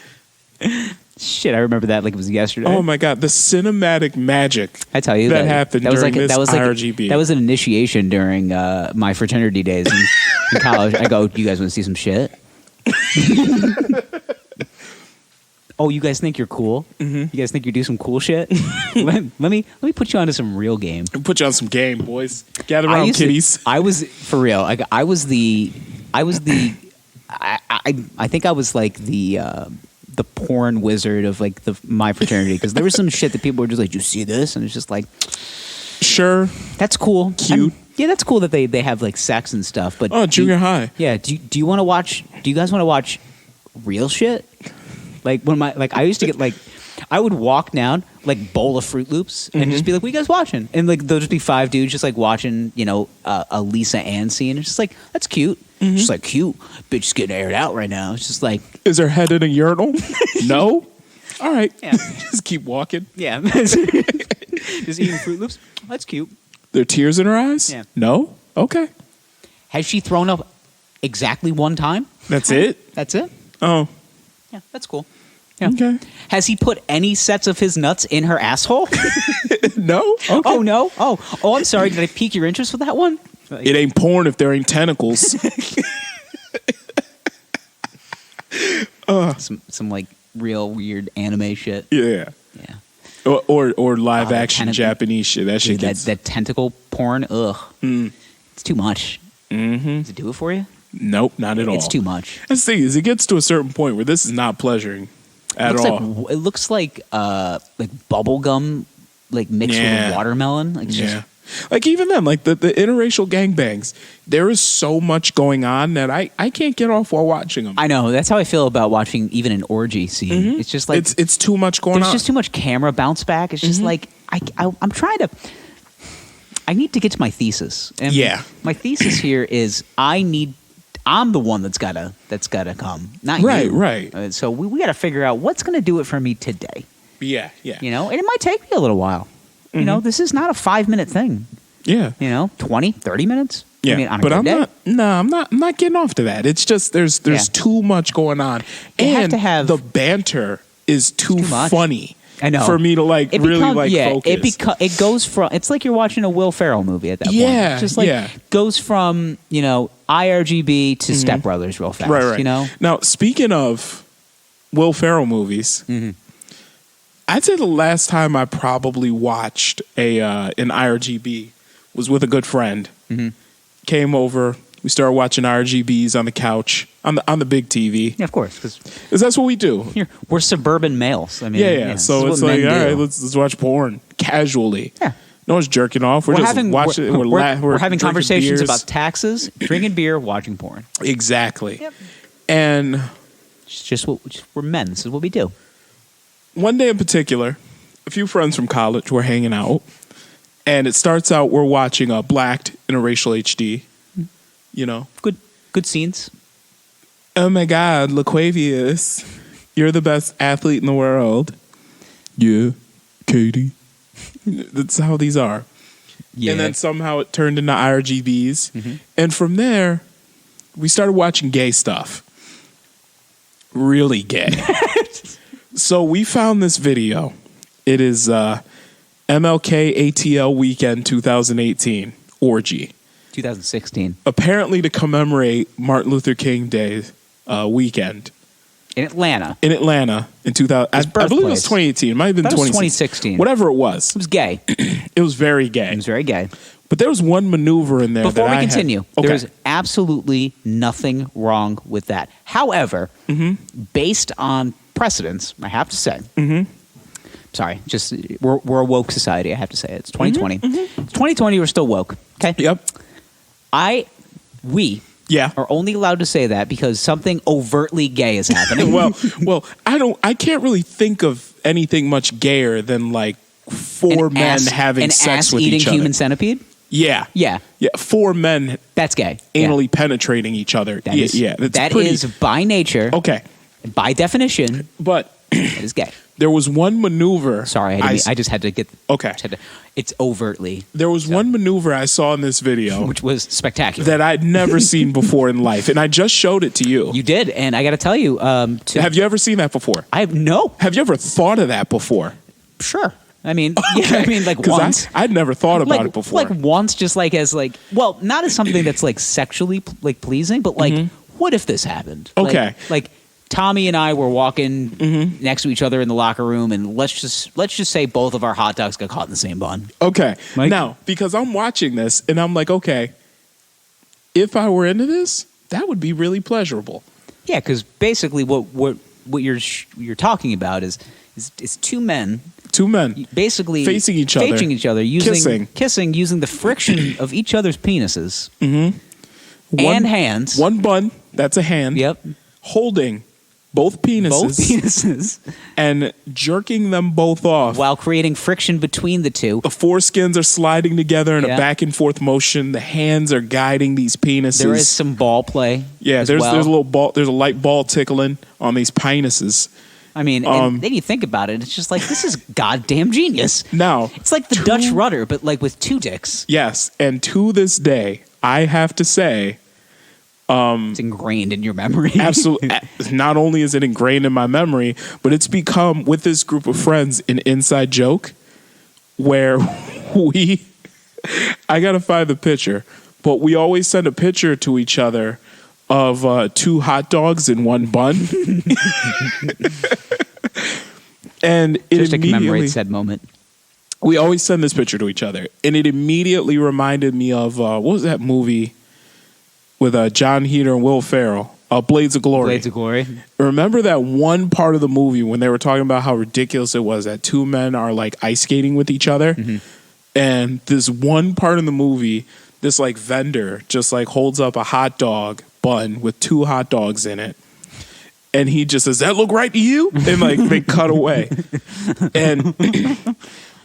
Shit, I remember that like it was yesterday. Oh my god, the cinematic magic! I tell you that happened during this I.R.G.B. That was an initiation during my fraternity days in college. I go, "You guys want to see some shit?" Oh, you guys think you're cool? Mm-hmm. You guys think you do some cool shit? let me put you onto some real game. Put you on some game, boys. Gather around, kiddies. I was for real. I think I was like the porn wizard of like my fraternity, because there was some shit that people were just like, "You see this?" And it's just like, sure, that's cool, cute. Yeah, that's cool that they have like sex and stuff. But junior high. Yeah. Do you want to watch? Do you guys want to watch real shit? Like when I used to get like, I would walk down like bowl of Fruit Loops and just be like, "What are you guys watching?" And like there'll just be 5 dudes just like watching, a Lisa Ann scene. It's just like, that's cute. Just like, cute. Bitch is getting aired out right now. It's just like, is her head in a urinal? No. All right. Yeah. Just keep walking. Yeah. Just eating Fruit Loops. That's cute. There are tears in her eyes? Yeah. No? Okay. Has she thrown up exactly one time? That's it? That's it? Oh. Yeah, that's cool. Yeah. Okay. Has he put any sets of his nuts in her asshole? No? Okay. Oh, no? Oh, I'm sorry. Did I pique your interest with that one? It ain't porn if there ain't tentacles. Some like real weird anime shit. Yeah. Yeah. Or live action Japanese shit. That shit gets... That tentacle porn, ugh. It's too much. Mm-hmm. Does it do it for you? Nope, not at all. It's too much. That's the thing is, it gets to a certain point where this is not pleasuring at all. It looks like bubble gum, like mixed with watermelon. Like just, like even then, like the interracial gangbangs, there is so much going on that I can't get off while watching them. I know, that's how I feel about watching even an orgy scene. Mm-hmm. It's just like it's too much going on. There's just too much camera bounce back. It's just like I'm trying to. I need to get to my thesis. And my thesis here is I'm the one that's gotta come, not you. Right. So we got to figure out what's going to do it for me today. Yeah. And it might take me a little while. This is not a 5-minute thing. Yeah. 20, 30 minutes. Yeah. I mean, on a but good day. I'm not getting off to that. It's just there's too much going on, and the banter is too funny. I know. For me to focus. It goes from, it's like you're watching a Will Ferrell movie at that point. It's just like goes from, I.R.G.B. to Step Brothers real fast. Right. Now, speaking of Will Ferrell movies, I'd say the last time I probably watched an I.R.G.B. was with a good friend. Came over. We started watching I.R.G.Bs on the couch, on the big TV. Yeah, of course. Because that's what we do. We're suburban males. I mean, so it's like, all right, let's watch porn casually. Yeah. No one's jerking off. We're just watching. We're having conversations beers. about taxes, drinking beer, watching porn. Exactly. Yep. And we're men. This is what we do. One day in particular, a few friends from college were hanging out, and it starts out we're watching Blacked Interracial HD. Good scenes. Oh my God, LaQuavius, you're the best athlete in the world. Yeah, Katie. That's how these are. Yeah. And then somehow it turned into I.R.G.Bs. And from there, we started watching gay stuff. Really gay. So we found this video. It is MLK ATL Weekend 2018 orgy. 2016. Apparently to commemorate Martin Luther King Day weekend. In Atlanta. In 2000. I believe it was 2018. It might have been 2016. Whatever it was. It was gay. It was very gay. It was very gay. But there was one maneuver in there Before we continue, there is absolutely nothing wrong with that. However, based on precedents, I have to say, sorry, just we're a woke society, I have to say. It's 2020. It's 2020, we're still woke. Okay? Yep. We are only allowed to say that because something overtly gay is happening. well, I can't really think of anything much gayer than like four men having sex with each other. An ass-eating human centipede? Yeah. Yeah. Yeah. 4 men That's gay. anally penetrating each other. That is, that is by nature. Okay. By definition. But it is gay. There was one maneuver. Sorry, I just had to get. Okay. It's overtly. There was one maneuver I saw in this video, which was spectacular, that I'd never seen before in life, and I just showed it to you. You did, and I got to tell you. Have you ever seen that before? No. Have you ever thought of that before? Sure. I mean, okay. yeah, I mean, like once. I'd never thought about it before. Like once, just like as like, well, not as something that's like sexually like pleasing, but like, what if this happened? Okay. Like Tommy and I were walking next to each other in the locker room, and let's just say both of our hot dogs got caught in the same bun. Okay. Like, now, because I'm watching this, and I'm like, okay, if I were into this, that would be really pleasurable. Yeah, because basically, what you're talking about is 2 men. 2 men basically facing each other, kissing using the friction of each other's penises and hands. One bun, that's a hand. Yep. Holding both penises and jerking them both off while creating friction between the two. The foreskins are sliding together in a back and forth motion. The hands are guiding these penises. There is some ball play. Yeah, there's a little ball. There's a light ball tickling on these penises. I mean, and then you think about it, it's just like, this is goddamn genius. Now, it's like the Dutch rudder, but like with 2 dicks. Yes, and to this day, I have to say, it's ingrained in your memory. Absolutely. Not only is it ingrained in my memory, but it's become, with this group of friends, an inside joke where I gotta find the picture, but we always send a picture to each other of 2 hot dogs in 1 bun. And it just to commemorate said moment. We always send this picture to each other, and it immediately reminded me of what was that movie with John Heder and Will Ferrell? Blades of Glory. Blades of Glory. Remember that one part of the movie when they were talking about how ridiculous it was that 2 men are like ice skating with each other, and this one part in the movie, this like vendor just like holds up a hot dog bun with 2 hot dogs in it. And he just says, "That look right to you?" And like they cut away. And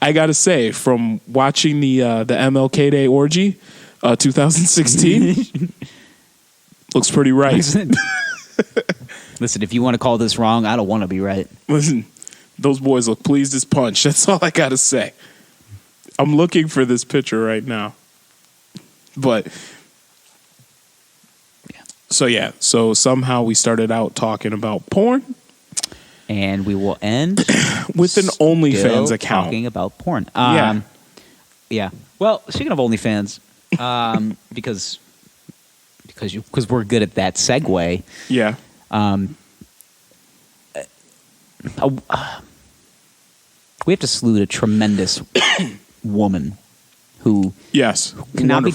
I gotta say, from watching the MLK Day orgy, 2016, looks pretty right. Listen, if you want to call this wrong, I don't want to be right. Listen, those boys look pleased as punch. That's all I gotta say. I'm looking for this picture right now, but. So somehow we started out talking about porn, and we will end with an OnlyFans account talking about porn. Yeah. Well, speaking of OnlyFans, because we're good at that segue. Yeah. We have to salute a tremendous woman who cannot be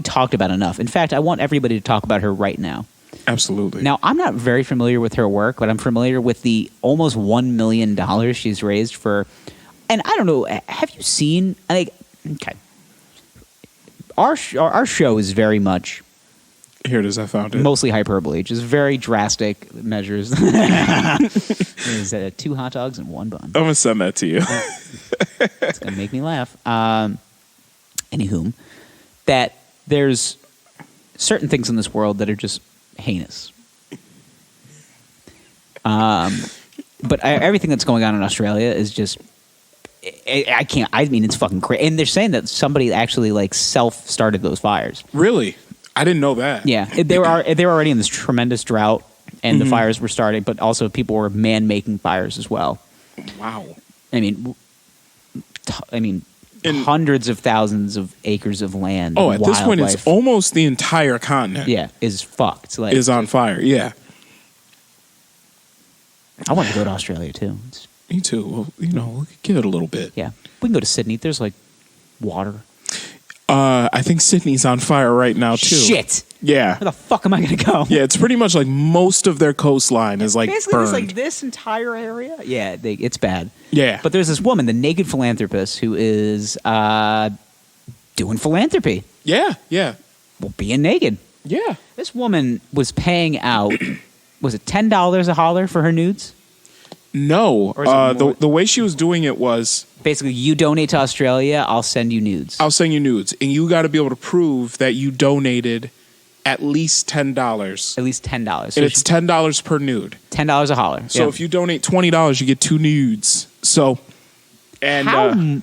talked about enough. In fact, I want everybody to talk about her right now. Absolutely. Now, I'm not very familiar with her work, but I'm familiar with the almost $1 million she's raised for. And I don't know, have you seen? Okay, our show is very much. Here it is. I found it. Mostly hyperbole, just very drastic measures. Is that 2 hot dogs and 1 bun? I'm gonna send that to you. It's gonna make me laugh. Anywho, that there's certain things in this world that are just heinous. But everything that's going on in Australia is just. I can't. I mean, it's fucking crazy. And they're saying that somebody actually like self-started those fires. Really? I didn't know that. Yeah, they were already in this tremendous drought, and the fires were starting. But also, people were man-making fires as well. Wow. I mean, hundreds of thousands of acres of land. Oh, at this point, it's almost the entire continent. Yeah, is fucked. Like, is on fire. Yeah. I want to go to Australia too. Me too. Well, we'll give it a little bit. Yeah, we can go to Sydney. There's like water. I think Sydney's on fire right now too. Shit. Yeah. Where the fuck am I going to go? Yeah, it's pretty much like most of their coastline is like basically burned. Basically, like this entire area. Yeah, it's bad. Yeah. But there's this woman, the naked philanthropist, who is doing philanthropy. Yeah, yeah. Well, being naked. Yeah. This woman was paying out, was it $10 a holler for her nudes? No. Or is it more- The way she was doing it was, Basically, you donate to Australia, I'll send you nudes. I'll send you nudes, and you got to be able to prove that you donated at least $10. At least $10. So And it's $10 per nude. $10 a holler. So if you donate $20, you get 2 nudes. So, and How?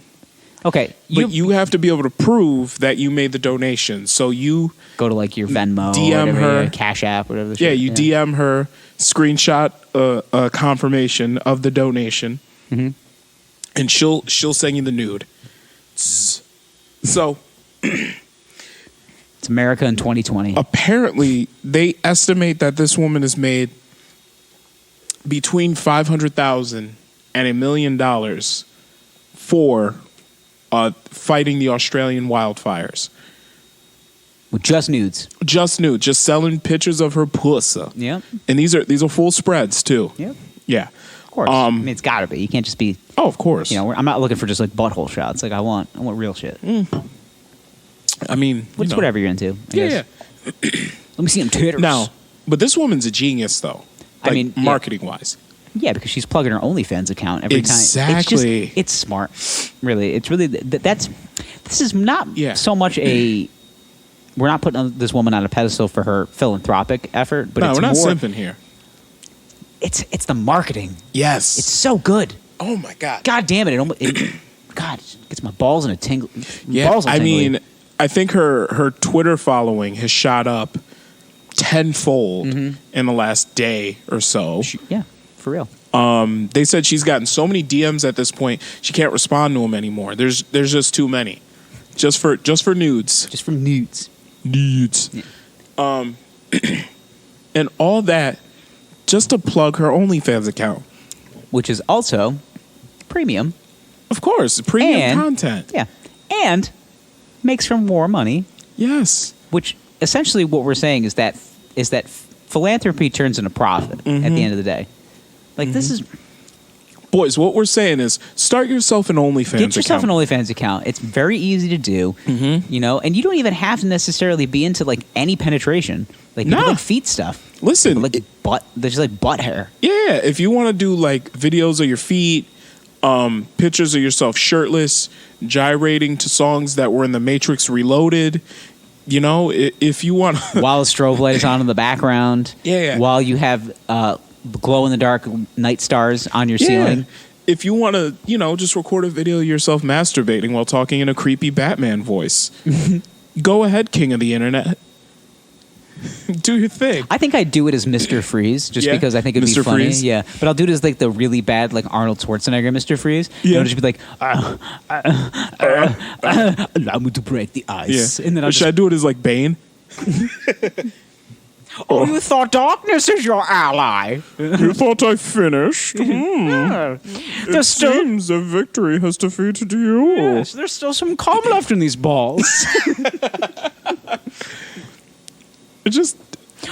Okay, but you have to be able to prove that you made the donation. So you go to like your Venmo, DM whatever, her. your Cash App, whatever. The yeah, shit. you DM her, screenshot a confirmation of the donation, and she'll send you the nude. So It's America in 2020. apparently, they estimate that this woman has made between $500,000 and $1 million for fighting the Australian wildfires. With just nudes. Just nude, just selling pictures of her pussy. Yep. And these are full spreads too. Yep. Yeah. Of course. I mean, it's got to be. You can't just be. Oh, of course. You know, I'm not looking for just like butthole shots. Like I want real shit. I mean, It's whatever you're into. I Yeah, guess. yeah. Let me see them taters. Now, but this woman's a genius, though. I mean, yeah. marketing wise. Yeah, because she's plugging her OnlyFans account every Exactly. time. It's smart. Really, it's really this is not so much a. We're not putting this woman on a pedestal for her philanthropic effort, but No, it's we're not more, simping here. It's the marketing. Yes. It's so good. Oh my god. God damn it! God, it gets my balls in a tingle. Yeah. Balls in a I tingly. mean, I think her Twitter following has shot up tenfold in the last day or so. Yeah, for real. They said she's gotten so many DMs at this point she can't respond to them anymore. There's just too many. Just for nudes. Just from nudes. Nudes. Yeah. And all that just to plug her OnlyFans account. Which is also premium. Of course, premium And- content. Yeah. And makes her more money. Yes. Which essentially what we're saying is that philanthropy turns into profit at the end of the day. Like this is Boys, what we're saying is start yourself an OnlyFans get yourself account. an OnlyFans account. It's very easy to do, you know, and you don't even have to necessarily be into like any penetration. Like people Nah. like feet stuff. Listen, People like butt. There's like butt hair. Yeah, if you want to do like videos of your feet, pictures of yourself shirtless, gyrating to songs that were in the Matrix Reloaded, you know, if you want While the strobe light is on in the background. Yeah. While you have glow in the dark night stars on your ceiling. If you want to, you know, just record a video of yourself masturbating while talking in a creepy Batman voice, go ahead, king of the internet. Do your thing. I think I'd do it as Mr. Freeze, just Yeah? because I think it'd Mr. be funny. Freeze? Yeah, but I'll do it as like the really bad, like Arnold Schwarzenegger Mr. Freeze. Yeah. It'll just be like, allow me to break the ice, and then I'll Should I do it as like Bane? oh, you thought darkness is your ally? You thought I finished? There's still, Seems the victory has defeated you. yes, there's still some cum left in these balls. It just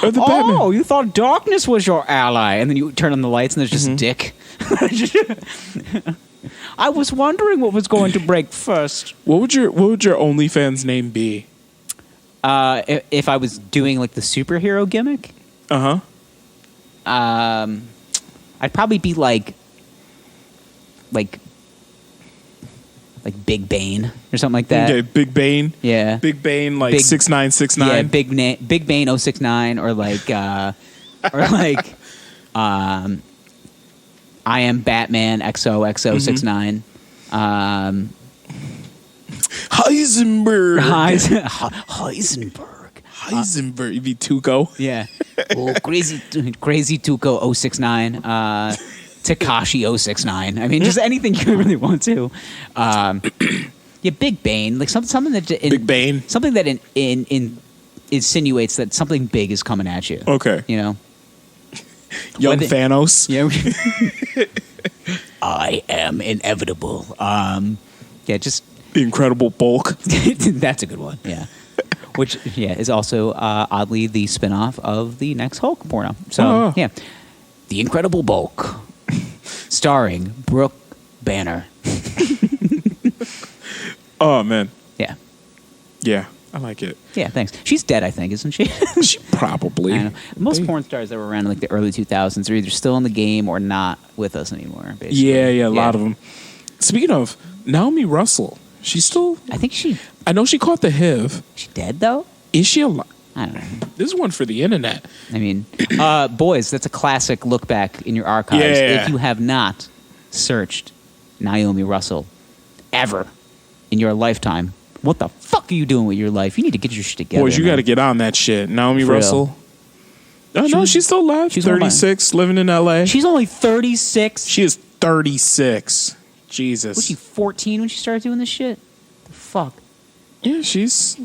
the Oh, Batman. you thought darkness was your ally, and then you turn on the lights and there's just dick. I was wondering what was going to break first. What would your OnlyFans name be? If I was doing like the superhero gimmick, Uh-huh. I'd probably be like Big Bane or something like that. Okay, Big Bane. Yeah. Big Bane, like Big- 6969. Yeah, Big Bane 069 or like I am Batman XOXO69. Heisenberg. Heisenberg. Heisenberg. You'd be Tuco. Yeah. Oh, crazy Tuco 069. Takashi 069. I mean, just anything you really want to. Yeah, Big Bane, like something that Big Bane. something that insinuates that something big is coming at you. Okay. You know. Young Whether- Thanos. Yeah. I am inevitable. Yeah, just The Incredible Bulk. that's a good one. Yeah. Which is also oddly the spinoff of the next Hulk porno. So Oh. yeah, The Incredible Bulk, starring Brooke Banner. Oh, man. Yeah. Yeah. I like it. Yeah, thanks. She's dead, I think, isn't she? She probably. I know. Most porn stars that were around in like the early 2000s are either still in the game or not with us anymore, basically. Yeah, a lot of them. Speaking of, Naomi Russell, she's still... I know she caught the HIV. Is she dead, though? Is she alive? I don't know. This is one for the internet. I mean, Boyz, that's a classic look back in your archives. Yeah. If you have not searched Naomi Russell ever in your lifetime, what the fuck are you doing with your life? You need to get your shit together. Boys, you got to get on that shit. Naomi Russell. Oh, no, she's still alive. She's 36, living in L.A. She's only 36. She is 36. Jesus. Was she 14 when she started doing this shit? The fuck? Yeah, she's...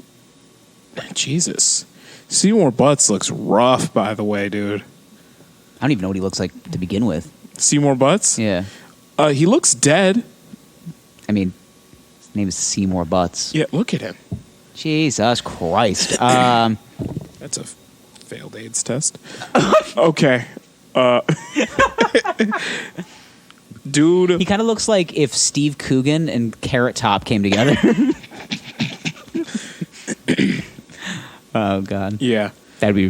Jesus. Seymour Butts looks rough, by the way, dude. I don't even know what he looks like to begin with. Seymour Butts? Yeah. He looks dead. I mean, his name is Seymour Butts. Yeah, look at him. Jesus Christ. That's a failed AIDS test. Okay. Dude. He kind of looks like if Steve Coogan and Carrot Top came together. Oh, God. Yeah. That'd be...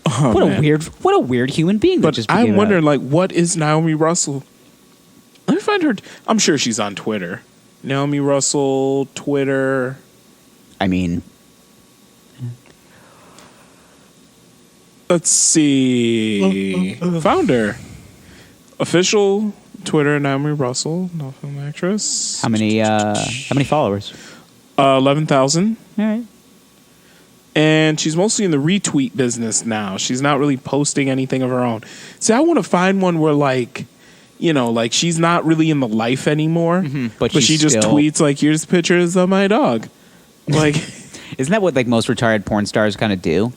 what a weird human being. But I'm wondering, like, what is Naomi Russell? Let me find her. I'm sure she's on Twitter. Naomi Russell, Twitter. I mean... Let's see. Found her. Official Twitter, Naomi Russell, no film actress. How many followers? 11,000. All right. And she's mostly in the retweet business now. She's not really posting anything of her own. See, I want to find one where, like, you know, like she's not really in the life anymore, but she just tweets like, "Here's pictures of my dog." Like, isn't that what like most retired porn stars kind of do?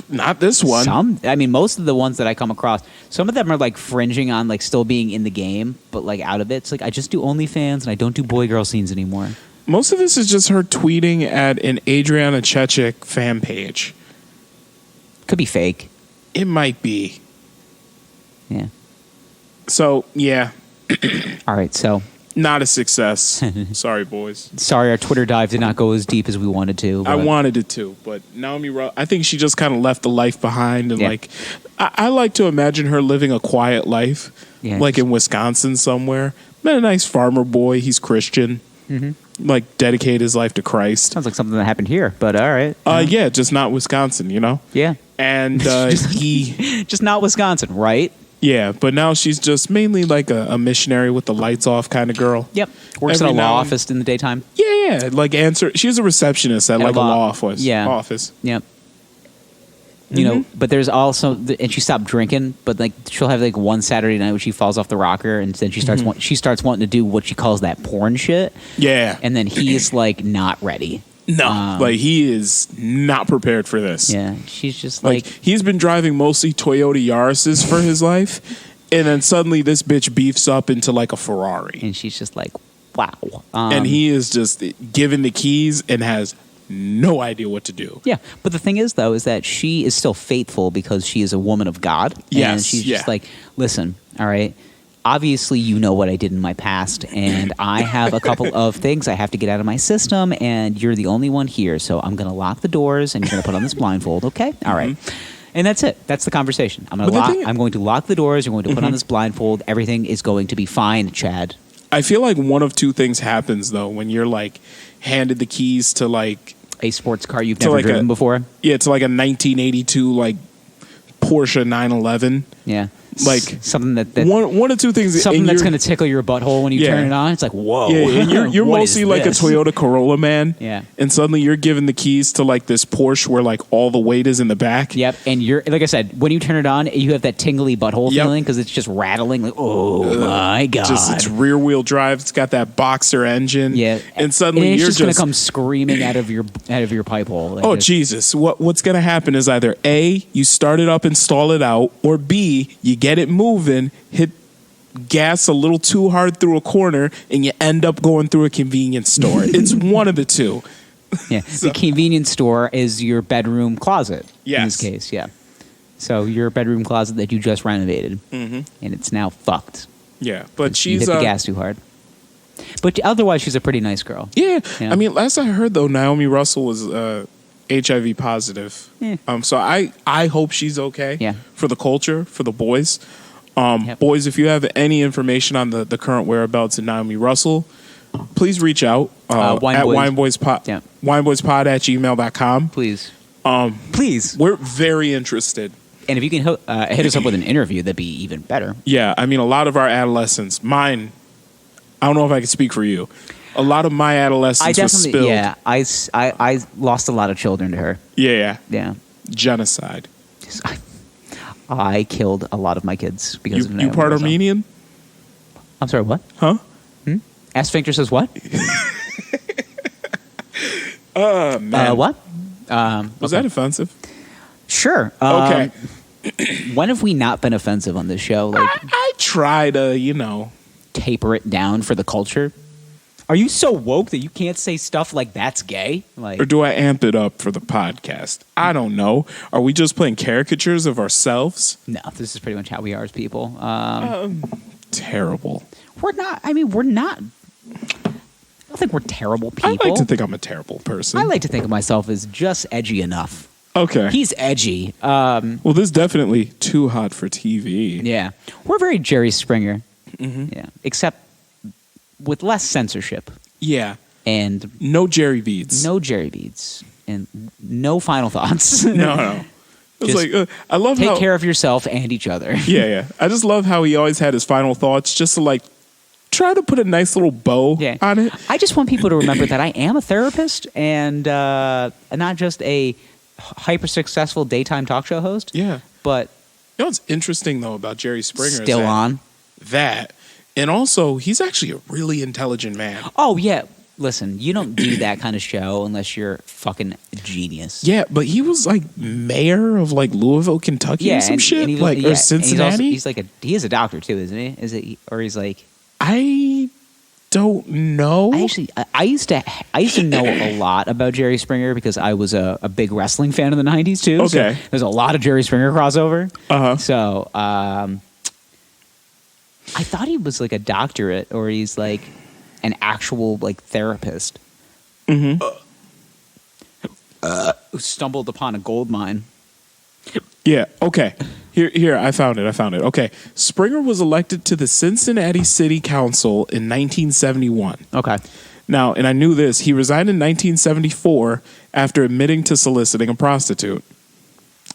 Not this one. I mean, most of the ones that I come across, some of them are like fringing on like still being in the game, but like out of it. It's like I just do OnlyFans and I don't do boy girl scenes anymore. Most of this is just her tweeting at an Adriana Chechik fan page. Could be fake. It might be. Yeah. So, yeah. All right, so. Not a success. Sorry, boys. Sorry, our Twitter dive did not go as deep as we wanted to. I wanted it to, but Naomi, I think she just kind of left the life behind. And like, I like to imagine her living a quiet life, like in Wisconsin somewhere. Met a nice farmer boy. He's Christian. Like, dedicate his life to Christ. Sounds like something that happened here, but all right. Yeah, just not Wisconsin, you know? Yeah. And just not Wisconsin, right? Yeah, but now she's just mainly like a missionary with the lights off kind of girl. Yep. Works at a law office in the daytime. Yeah. Like she's a receptionist at like a law office. Yeah. Office. Yep. You know, but there's also, and she stopped drinking, but like she'll have like one Saturday night when she falls off the rocker, and then she starts wanting to do what she calls that porn shit. Yeah. And then he's like not ready. No, like he is not prepared for this. Yeah, she's just like he's been driving mostly Toyota Yaris's for his life, and then suddenly this bitch beefs up into like a Ferrari, and she's just like, wow. And he is just given the keys and has no idea what to do. Yeah, but the thing is, though, is that she is still faithful because she is a woman of God. Yes, and she's just like, listen, all right. Obviously, you know what I did in my past, and I have a couple of things I have to get out of my system, and you're the only one here, so I'm going to lock the doors, and you're going to put on this blindfold, okay? All right. And that's it. That's the conversation. I'm going to lock the doors, you're going to put on this blindfold, everything is going to be fine, Chad. I feel like one of two things happens, though, when you're, like, handed the keys to, like... a sports car you've never driven before? Yeah, it's like a 1982, like, Porsche 911. Yeah. Like something that one of two things. Something that's going to tickle your butthole when you turn it on. It's like, whoa. Yeah, and you're mostly like a Toyota Corolla man. Yeah. And suddenly you're given the keys to like this Porsche where like all the weight is in the back. Yep. And you're, like I said, when you turn it on, you have that tingly butthole feeling because it's just rattling. Like, oh my God. It's rear wheel drive. It's got that boxer engine. Yeah. And suddenly you're just going to come screaming out of your pipe hole. Like oh, Jesus. What's going to happen is either A, you start it up and stall it out, or B, you get it moving, hit gas a little too hard through a corner, and you end up going through a convenience store. It's one of the two. Yeah, so. The convenience store is your bedroom closet. Yes. In this case, yeah. So your bedroom closet that you just renovated, and it's now fucked. Yeah, but you hit the gas too hard. But otherwise, she's a pretty nice girl. Yeah. Yeah. I mean, last I heard, though, Naomi Russell was HIV positive. Yeah. So I hope she's okay. Yeah. For the culture, for the boys. Yep. Boys, if you have any information on the current whereabouts of Naomi Russell, please reach out at wineboyspod, wineboyspod@gmail.com. Please. Please. We're very interested. And if you can hit us up with an interview, that'd be even better. Yeah, I mean, a lot of our adolescents, mine, I don't know if I can speak for you. A lot of my adolescence was spilled. Yeah, I lost a lot of children to her. Yeah. Yeah. Genocide. I killed a lot of my kids because of You part Armenian? I'm sorry, what? Huh? Sphincter says what? Man. What? Was that offensive? Sure. Okay. When have we not been offensive on this show? Like, I try to, taper it down for the culture. Are you so woke that you can't say stuff like that's gay? Like, or do I amp it up for the podcast? I don't know. Are we just playing caricatures of ourselves? no, this is pretty much how we are as people. Terrible. We're not. I mean, we're not. I don't think we're terrible people. I like to think I'm a terrible person. I like to think of myself as just edgy enough. Okay. He's edgy. Well, this is definitely too hot for TV. Yeah. We're very Jerry Springer. Mm-hmm. Yeah. Except with less censorship. Yeah. And no Jerry beads. No Jerry beads. And no final thoughts. No. It's Just like, I love take how... care of yourself and each other. Yeah. I just love how he always had his final thoughts just to, try to put a nice little bow on it. I just want people to remember that I am a therapist and not just a hyper successful daytime talk show host. Yeah. But you know what's interesting though about Jerry Springer? Still on. That. And also, he's actually a really intelligent man. Oh yeah. Listen, you don't do that kind of show unless you're fucking genius. Yeah, but he was mayor of Louisville, Kentucky, or some shit, or Cincinnati. He is a doctor too, isn't he? Is it, or he's like? I don't know. I used to know a lot about Jerry Springer because I was a big wrestling fan in the 90s too. Okay. So there's a lot of Jerry Springer crossover. Uh-huh. So I thought he was a doctorate or he's an actual therapist. Mm-hmm. Who stumbled upon a gold mine. Yeah, okay. Here, I found it. Okay. Springer was elected to the Cincinnati City Council in 1971. Okay. Now, and I knew this, he resigned in 1974 after admitting to soliciting a prostitute.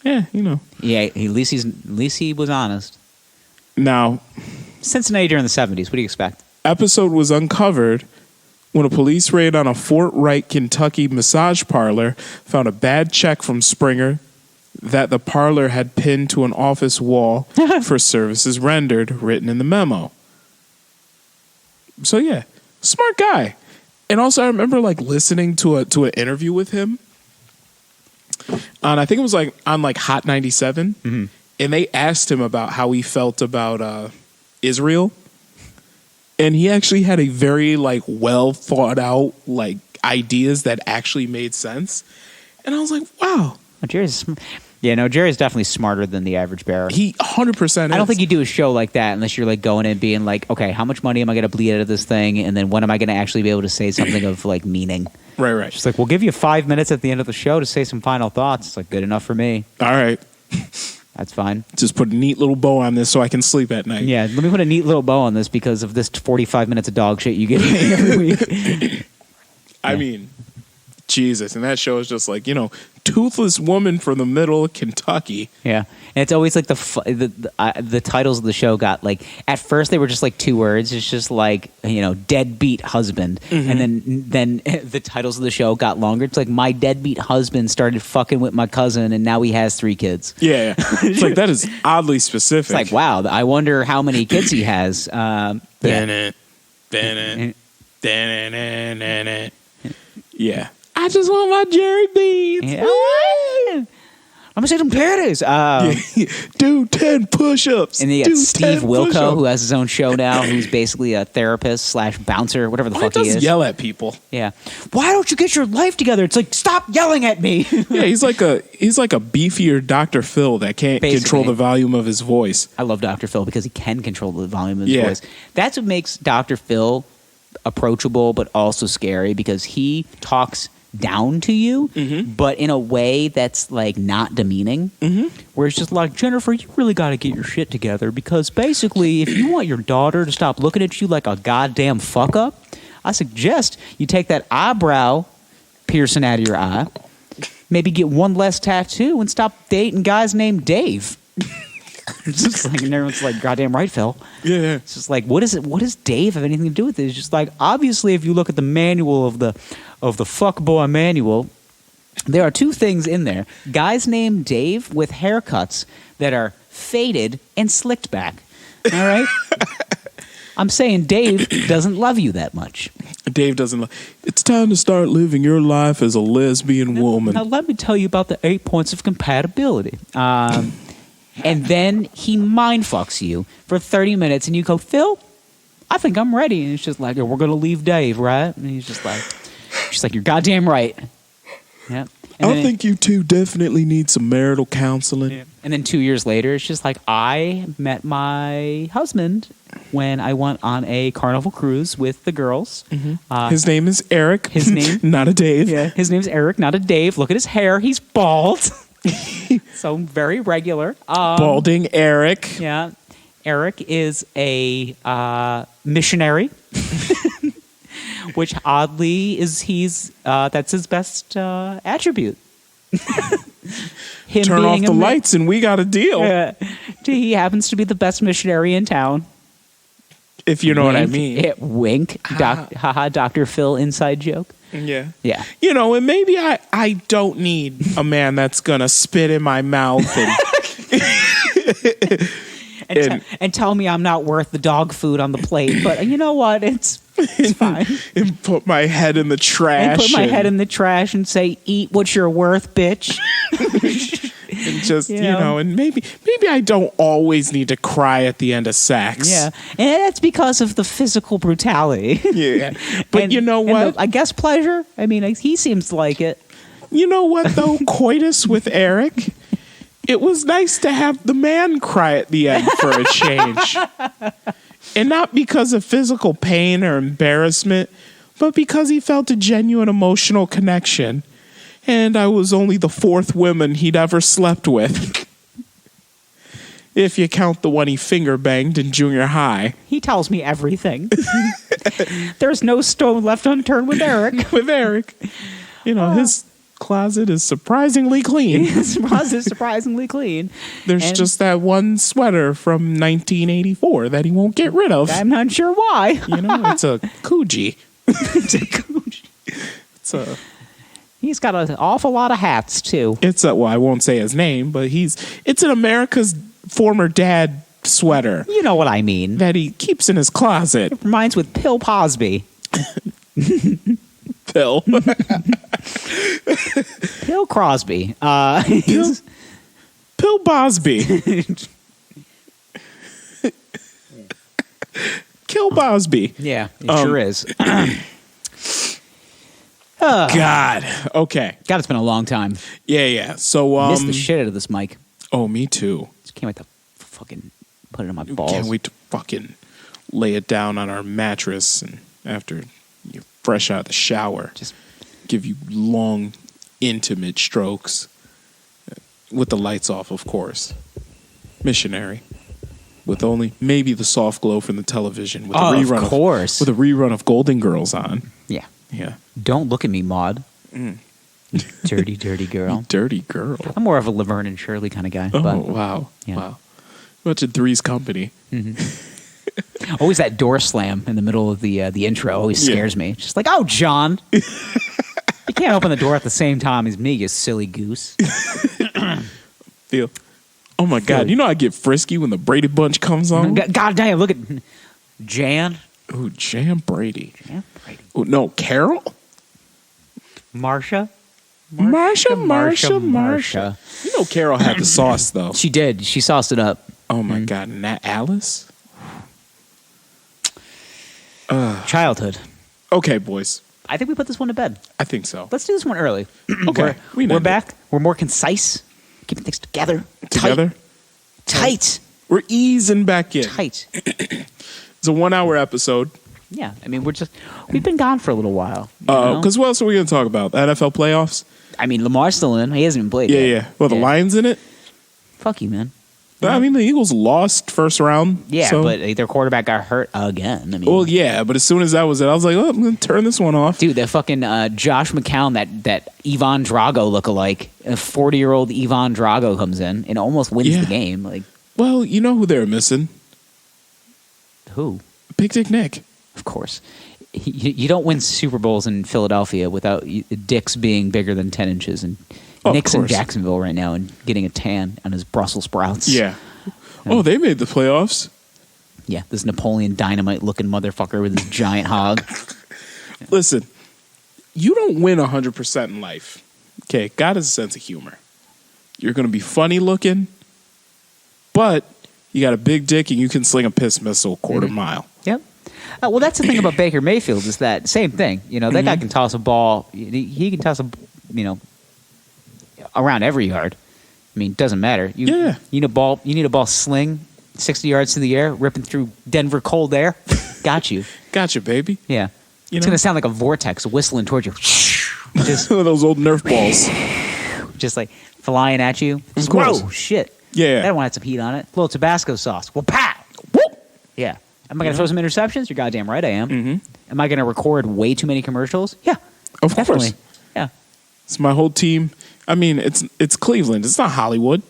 Yeah, Yeah, at least he was honest. Now, Cincinnati during the 70s, what do you expect? Episode was uncovered when a police raid on a Fort Wright, Kentucky massage parlor found a bad check from Springer that the parlor had pinned to an office wall for services rendered, written in the memo. So yeah, smart guy. And also I remember listening to an interview with him. And I think it was on Hot 97. Mm-hmm. And they asked him about how he felt about Israel. And he actually had a very well thought out ideas that actually made sense. And I was like, wow. Jerry's definitely smarter than the average bearer. He 100% is. I don't think you do a show like that unless you're going in being okay, how much money am I going to bleed out of this thing? And then when am I going to actually be able to say something of meaning? Right. Just we'll give you 5 minutes at the end of the show to say some final thoughts. It's good enough for me. All right. That's fine. Just put a neat little bow on this so I can sleep at night. Yeah, let me put a neat little bow on this because of this 45 minutes of dog shit you get every week. I mean, Jesus. And that show is just toothless woman from the middle of Kentucky. Yeah. And it's always the titles of the show got at first they were just 2 words. It's just deadbeat husband. Mm-hmm. And then the titles of the show got longer. It's my deadbeat husband started fucking with my cousin and now he has 3 kids. Yeah. It's that is oddly specific. It's wow, I wonder how many kids he has. Yeah. I just want my Jerry beads. Yeah. I'm gonna say them panties. Do 10 push-ups. And then you got Steve Wilco, who has his own show now, who's basically a therapist / bouncer, whatever the fuck he is. Yell at people. Yeah. Why don't you get your life together? It's stop yelling at me. Yeah, he's like a beefier Dr. Phil that can't control the volume of his voice. I love Dr. Phil because he can control the volume of his voice. That's what makes Dr. Phil approachable but also scary because he talks down to you, but in a way that's like not demeaning. Where it's just like, Jennifer, you really got to get your shit together because basically, if you want your daughter to stop looking at you like a goddamn fuck up, I suggest you take that eyebrow piercing out of your eye, maybe get one less tattoo, and stop dating guys named Dave. It's just like, and everyone's like, goddamn right, Phil. Yeah. It's just like, what does Dave have anything to do with it? It's just like, obviously, if you look at the manual of the fuckboy manual, there are two things in there. Guys named Dave with haircuts that are faded and slicked back. All right? I'm saying Dave doesn't love you that much. Dave doesn't love. It's time to start living your life as a lesbian woman. Now, let me tell you about the 8 points of compatibility. And then he mind fucks you for 30 minutes, and you go, Phil, I think I'm ready. And it's just like, we're going to leave Dave, right? And he's just like, she's like, you're goddamn right. Yeah. I think you two definitely need some marital counseling. Yeah. And then 2 years later, it's just like, I met my husband when I went on a Carnival cruise with the girls. His name is Eric. His name? Not a Dave. Yeah. His name's Eric, not a Dave. Look at his hair. He's bald. So very regular. Balding Eric. Yeah. Eric is a missionary. Which oddly is that's his best attribute. Him Turn off being the lights and we got a deal. He happens to be the best missionary in town. If you know what I mean. Wink. Haha, Dr. Phil inside joke. Yeah. Yeah. You know, and maybe I don't need a man that's going to spit in my mouth and tell me I'm not worth the dog food on the plate. But you know what? It's fine. And put my head in the trash. And put my head in the trash and say, eat what you're worth, bitch. And just, you know, and maybe I don't always need to cry at the end of sex. Yeah. And that's because of the physical brutality. Yeah. But you know what? I guess pleasure. I mean, he seems to like it. You know what, though? Coitus with Eric. It was nice to have the man cry at the end for a change. And not because of physical pain or embarrassment, but because he felt a genuine emotional connection. And I was only the fourth woman he'd ever slept with. If you count the one he finger banged in junior high. He tells me everything. There's no stone left unturned with Eric. With Eric. You know, his closet is surprisingly clean. His closet is surprisingly clean. There's just that one sweater from 1984 that he won't get rid of. I'm not sure why. You know, it's a Coogi. It's a Coogi. He's got an awful lot of hats, too. Well, I won't say his name, but it's an America's former dad sweater. You know what I mean. That he keeps in his closet. It reminds with Pill Posby. Pill. Pill Crosby. Pill Bosby. Kill Bosby. Yeah, it sure is. God. Okay. God, it's been a long time. Yeah. So missed the shit out of this mic. Oh, me too. Just can't wait to fucking put it on my balls. Can't wait to fucking lay it down on our mattress and after you're fresh out of the shower, just give you long, intimate strokes with the lights off, of course. Missionary. With only maybe the soft glow from the television with a rerun of course. With a rerun of Golden Girls on. Yeah. Yeah. Don't look at me, Maud. Dirty, dirty girl. Dirty girl. I'm more of a Laverne and Shirley kind of guy. Oh, but, wow. Yeah. Wow. Much of Three's Company. Mm-hmm. Always that door slam in the middle of the intro always scares me. Just like, oh, John. You can't open the door at the same time as me, you silly goose. Feel. Oh, my God. You know I get frisky when the Brady Bunch comes on? God damn, look at Jan. Ooh, Jan Brady. Jan Brady. Ooh, no, Carol? Marsha. You know Carol had the sauce, though. She did. She sauced it up. Oh, my God. And that Alice? Childhood. Okay, boys. I think we put this one to bed. I think so. Let's do this one early. Okay. We're back. We're more concise. Keeping things together. Together? Tight. We're easing back in. Tight. It's a 1 hour episode. Yeah, I mean, we've been gone for a little while. Because what else are we going to talk about? The NFL playoffs? I mean, Lamar's still in. He hasn't even played yet. Yeah. Well, the Lions in it? Fuck you, man. I mean, the Eagles lost first round. Yeah, so. but their quarterback got hurt again. I mean, Well, yeah, but as soon as that was it, I was like, oh, I'm going to turn this one off. dude, that fucking Josh McCown, that Ivan Drago lookalike, a 40-year-old Ivan Drago comes in and almost wins the game. Like, well, you know who they're missing? who? Big Dick Nick. Of course. You don't win Super Bowls in Philadelphia without dicks being bigger than 10 inches. And Nick's in Jacksonville right now and getting a tan on his Brussels sprouts. Yeah. Oh, they made the playoffs. Yeah, this Napoleon Dynamite looking motherfucker with his giant hog. Listen, you don't win 100% in life. Okay, God has a sense of humor. You're going to be funny looking, but you got a big dick and you can sling a piss missile a quarter mile. Yep. Well, that's the thing about Baker Mayfield is that same thing. You know, that guy can toss a ball. He can toss around every yard. I mean, it doesn't matter. You need a ball sling 60 yards to the air, ripping through Denver cold air. Got you. Gotcha, baby. Yeah. It's going to sound like a vortex whistling towards you. Just those old Nerf balls. Just like flying at you. Of course. Whoa, shit. Yeah. That one had some heat on it. A little Tabasco sauce. Well, pow! Whoop! Yeah. Am I going to throw some interceptions? You're goddamn right I am. Mm-hmm. Am I going to record way too many commercials? Yeah. Of definitely. course. Yeah. It's my whole team. I mean, it's Cleveland. It's not Hollywood.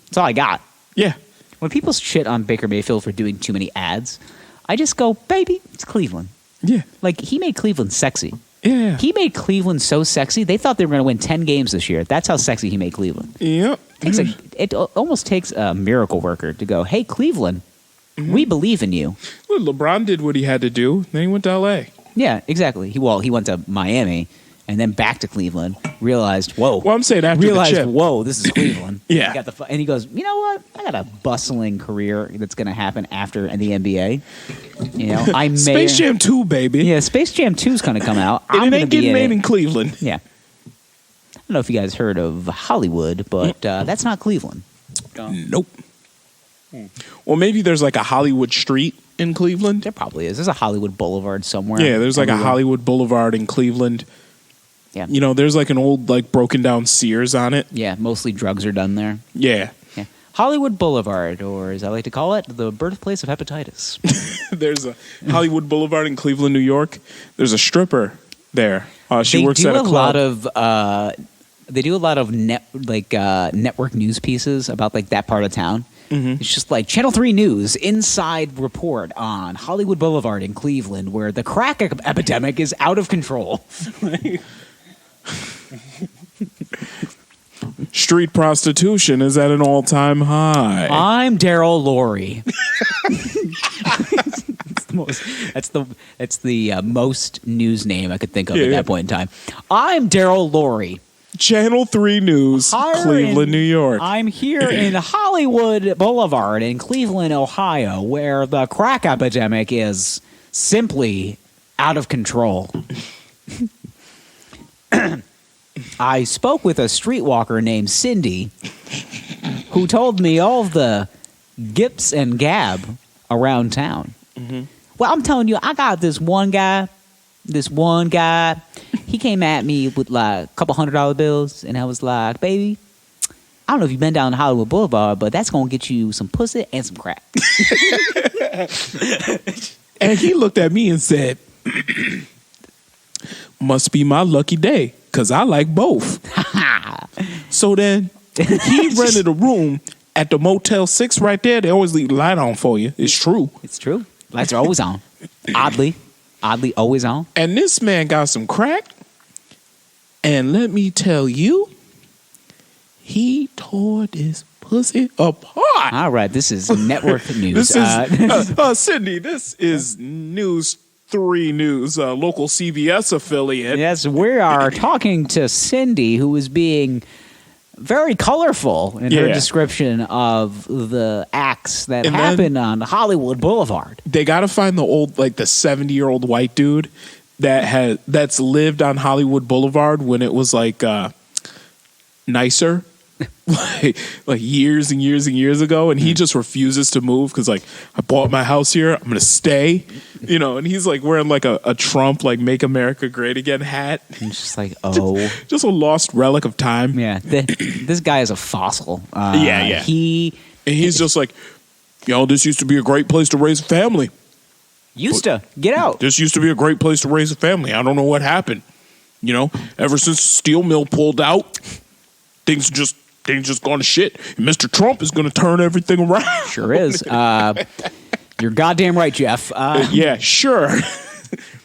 That's all I got. Yeah. When people shit on Baker Mayfield for doing too many ads, I just go, baby, it's Cleveland. Yeah. Like, he made Cleveland sexy. Yeah. He made Cleveland so sexy, they thought they were going to win 10 games this year. That's how sexy he made Cleveland. Yep. It almost takes a miracle worker to go, hey, Cleveland, we believe in you. Well, LeBron did what he had to do. Then he went to L.A. Yeah, exactly. He went to Miami and then back to Cleveland, realized, whoa. Well, I'm saying after the chip. Whoa, this is Cleveland. Yeah. And he goes, you know what? I got a bustling career that's going to happen after the NBA. You know, Space Jam 2, baby. Yeah, Space Jam 2 is going to come out. And it ain't getting made in Cleveland. Yeah. I don't know if you guys heard of Hollywood, but that's not Cleveland. Nope. Well, maybe there's like a Hollywood street in Cleveland. There probably is. There's a Hollywood Boulevard somewhere. Yeah, there's like a Hollywood Boulevard in Cleveland. Yeah. You know, there's like an old, like, broken down Sears on it. Yeah, mostly drugs are done there. Yeah. Yeah. Hollywood Boulevard, or as I like to call it, the birthplace of hepatitis. There's a Hollywood Boulevard in Cleveland, New York. There's a stripper there. She works at a club. They do a lot of network news pieces about like that part of town. Mm-hmm. It's just like Channel 3 News inside report on Hollywood Boulevard in Cleveland, where the crack epidemic is out of control. Street prostitution is at an all-time high. I'm Daryl Laurie. That's the most news name I could think of at that point in time. I'm Daryl Laurie. Channel 3 News, Cleveland, New York. I'm here in Hollywood Boulevard in Cleveland, Ohio, where the crack epidemic is simply out of control. I spoke with a streetwalker named Cindy who told me all of the gips and gab around town. Mm-hmm. Well, I'm telling you, I got this one guy. He came at me with like a couple $100 bills, and I was like, baby, I don't know if you've been down Hollywood Boulevard, but that's going to get you some pussy and some crack. And he looked at me and said, must be my lucky day, because I like both. So then he rented a room at the Motel 6 right there. They always leave the light on for you. It's true. It's true. Lights are always on. Oddly always on. And this man got some crack. And let me tell you, he tore this pussy apart. All right, this is network news. This is Cindy. This is News 3 News, local CBS affiliate. Yes, we are talking to Cindy, who is being very colorful in her description of the acts that happen on Hollywood Boulevard. They got to find the old, like the 70-year-old white dude that's lived on Hollywood Boulevard when it was like nicer. like years and years and years ago, and he just refuses to move because like I bought my house here, I'm gonna stay, and he's like wearing like a Trump like "Make America Great Again" hat. It's just like, oh, just a lost relic of time. Yeah, this guy is a fossil. Yeah. He's just like, this used to be a great place to raise a family. Get out. This used to be a great place to raise a family. I don't know what happened. Ever since the steel mill pulled out, things just gone to shit. And Mr. Trump is going to turn everything around. Sure is. You're goddamn right, Jeff. Yeah, sure.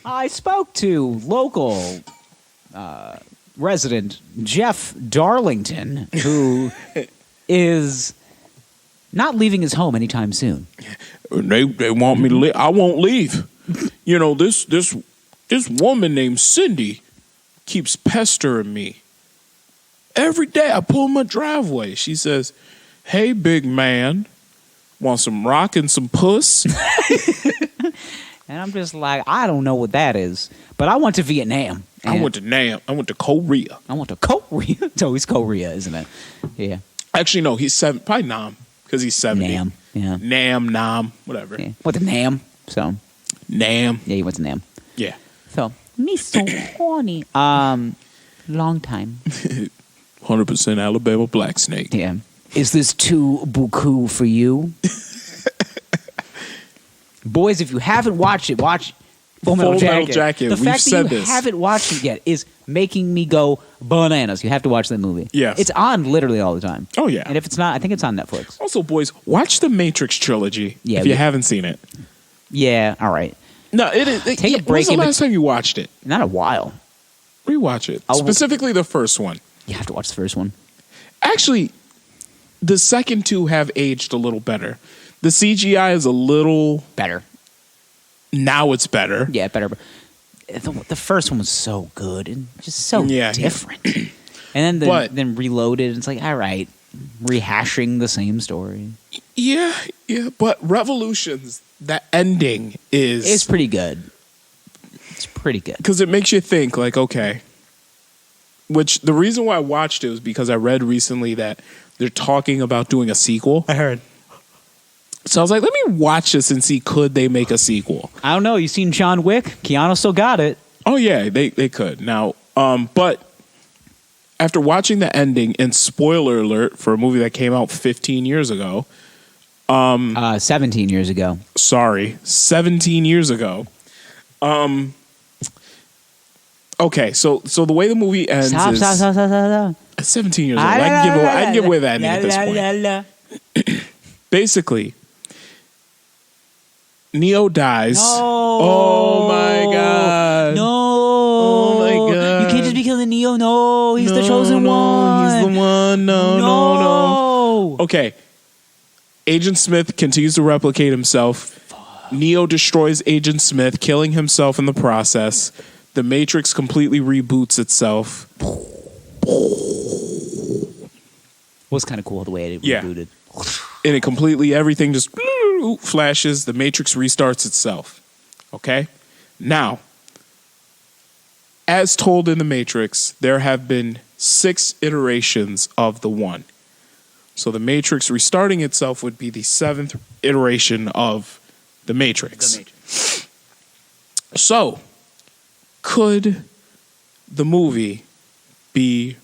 I spoke to local resident Jeff Darlington, who is not leaving his home anytime soon. They want me to leave. I won't leave. This woman named Cindy keeps pestering me. Every day I pull my driveway. She says, "Hey, big man, want some rock and some puss?" And I'm just like, I don't know what that is, but I went to Vietnam. I went to Nam. I went to Korea. I went to Korea. It's always Korea, isn't it? Yeah. Actually, no, he's probably Nam because he's 70. Nam. Yeah. Nam, whatever. Yeah. Went to Nam. So. Nam. Yeah, he went to Nam. Yeah. So, me so horny. Long time. 100% Alabama black snake. Yeah. Is this too buku for you? Boys, if you haven't watched it, watch Full Metal Jacket. The fact that you haven't watched it yet is making me go bananas. You have to watch that movie. Yes. It's on literally all the time. Oh, yeah. And if it's not, I think it's on Netflix. Also, boys, watch the Matrix trilogy if you haven't seen it. Yeah, all right. No, it is. Take a break. When's the last time you watched it? Not a while. Rewatch it. Specifically the first one. You have to watch the first one. Actually, the second two have aged a little better. The CGI is a little better. Now it's better. Yeah, better. The first one was so good and just so different. And then Reloaded. It's like, all right, rehashing the same story. Yeah. But Revolutions, that ending it's pretty good. It's pretty good because it makes you think. Like, okay. Which the reason why I watched it was because I read recently that they're talking about doing a sequel. I heard. So I was like, let me watch this and see, could they make a sequel? I don't know. You seen John Wick? Keanu still got it. Oh, yeah, they could. Now, but after watching the ending, and spoiler alert for a movie that came out 15 years ago. 17 years ago. Sorry, 17 years ago. Okay, so the way the movie ends Stop. 17 years old. I can give away that ending at this point. Basically, Neo dies. No. Oh my god. No. Oh my god. You can't just be killing Neo. No, he's the chosen one. He's the one. No. Okay. Agent Smith continues to replicate himself. Neo destroys Agent Smith, killing himself in the process. The Matrix completely reboots itself. Was kind of cool the way it rebooted. And it completely, everything just flashes. The Matrix restarts itself. Okay? Now, as told in the Matrix, there have been 6 iterations of the one. So the Matrix restarting itself would be the 7th iteration of the Matrix. So, could the movie be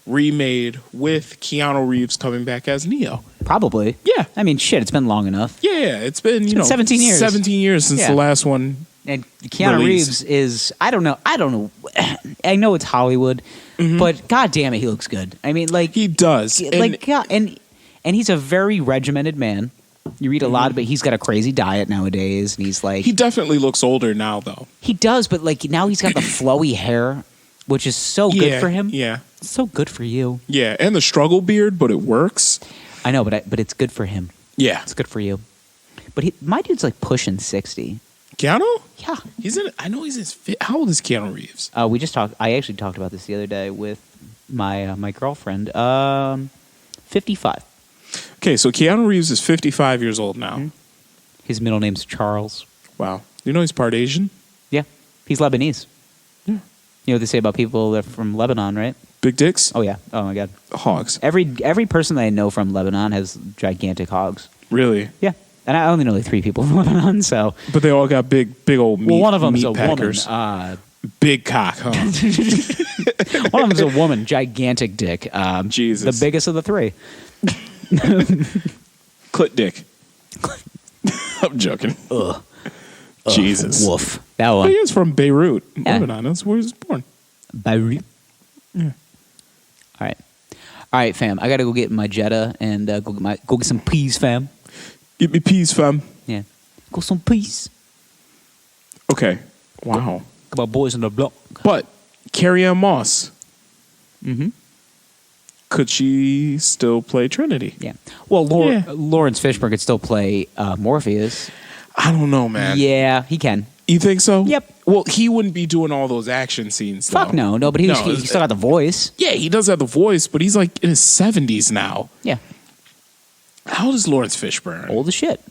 remade with Keanu Reeves coming back as Neo? Probably. Yeah. I mean, shit, it's been long enough. Yeah, it's been 17 years. 17 years since the last one. And Keanu Reeves is, I don't know. I know it's Hollywood, but god damn it, he looks good. I mean, like, he does. Like, and he's a very regimented man. You read a lot about, he's got a crazy diet nowadays, and he's like, he definitely looks older now, though. He does, but like now he's got the flowy hair, which is so good for him. Yeah, so good for you. Yeah, and the struggle beard, but it works. I know, but it's good for him. Yeah, it's good for you. But my dude's like pushing 60. Keanu? Yeah, I know he's in. How old is Keanu Reeves? We just talked. I actually talked about this the other day with my girlfriend. 55. Okay, so Keanu Reeves is 55 years old now. Mm-hmm. His middle name's Charles. Wow. You know he's part Asian? Yeah. He's Lebanese. Yeah. You know what they say about people that are from Lebanon, right? Big dicks? Oh yeah. Oh my God. Hogs. Every person that I know from Lebanon has gigantic hogs. Really? Yeah. And I only know like 3 people from Lebanon, so. But they all got big old meat. Well, one of them is a packers. woman. Big cock, huh? One of them is a woman, gigantic dick. Jesus. The biggest of the 3. Clit dick. I'm joking. Ugh. Jesus. Woof. That one. Oh, he was from Beirut, Yeah. Lebanon. That's where he was born. Beirut. Yeah. All right, fam. I gotta go get my Jetta and go get some peas, fam. Get me peas, fam. Yeah. Go some peas. Okay. Wow. Come on, boys on the block. But Carrie Ann Moss. Mm-hmm. Could she still play Trinity? Yeah. Well, Lawrence Fishburne could still play Morpheus. I don't know, man. Yeah, he can. You think so? Yep. Well, he wouldn't be doing all those action scenes, though. Fuck no. But he still got the voice. Yeah, he does have the voice, but he's like in his 70s now. Yeah. How old is Lawrence Fishburne? Old as shit.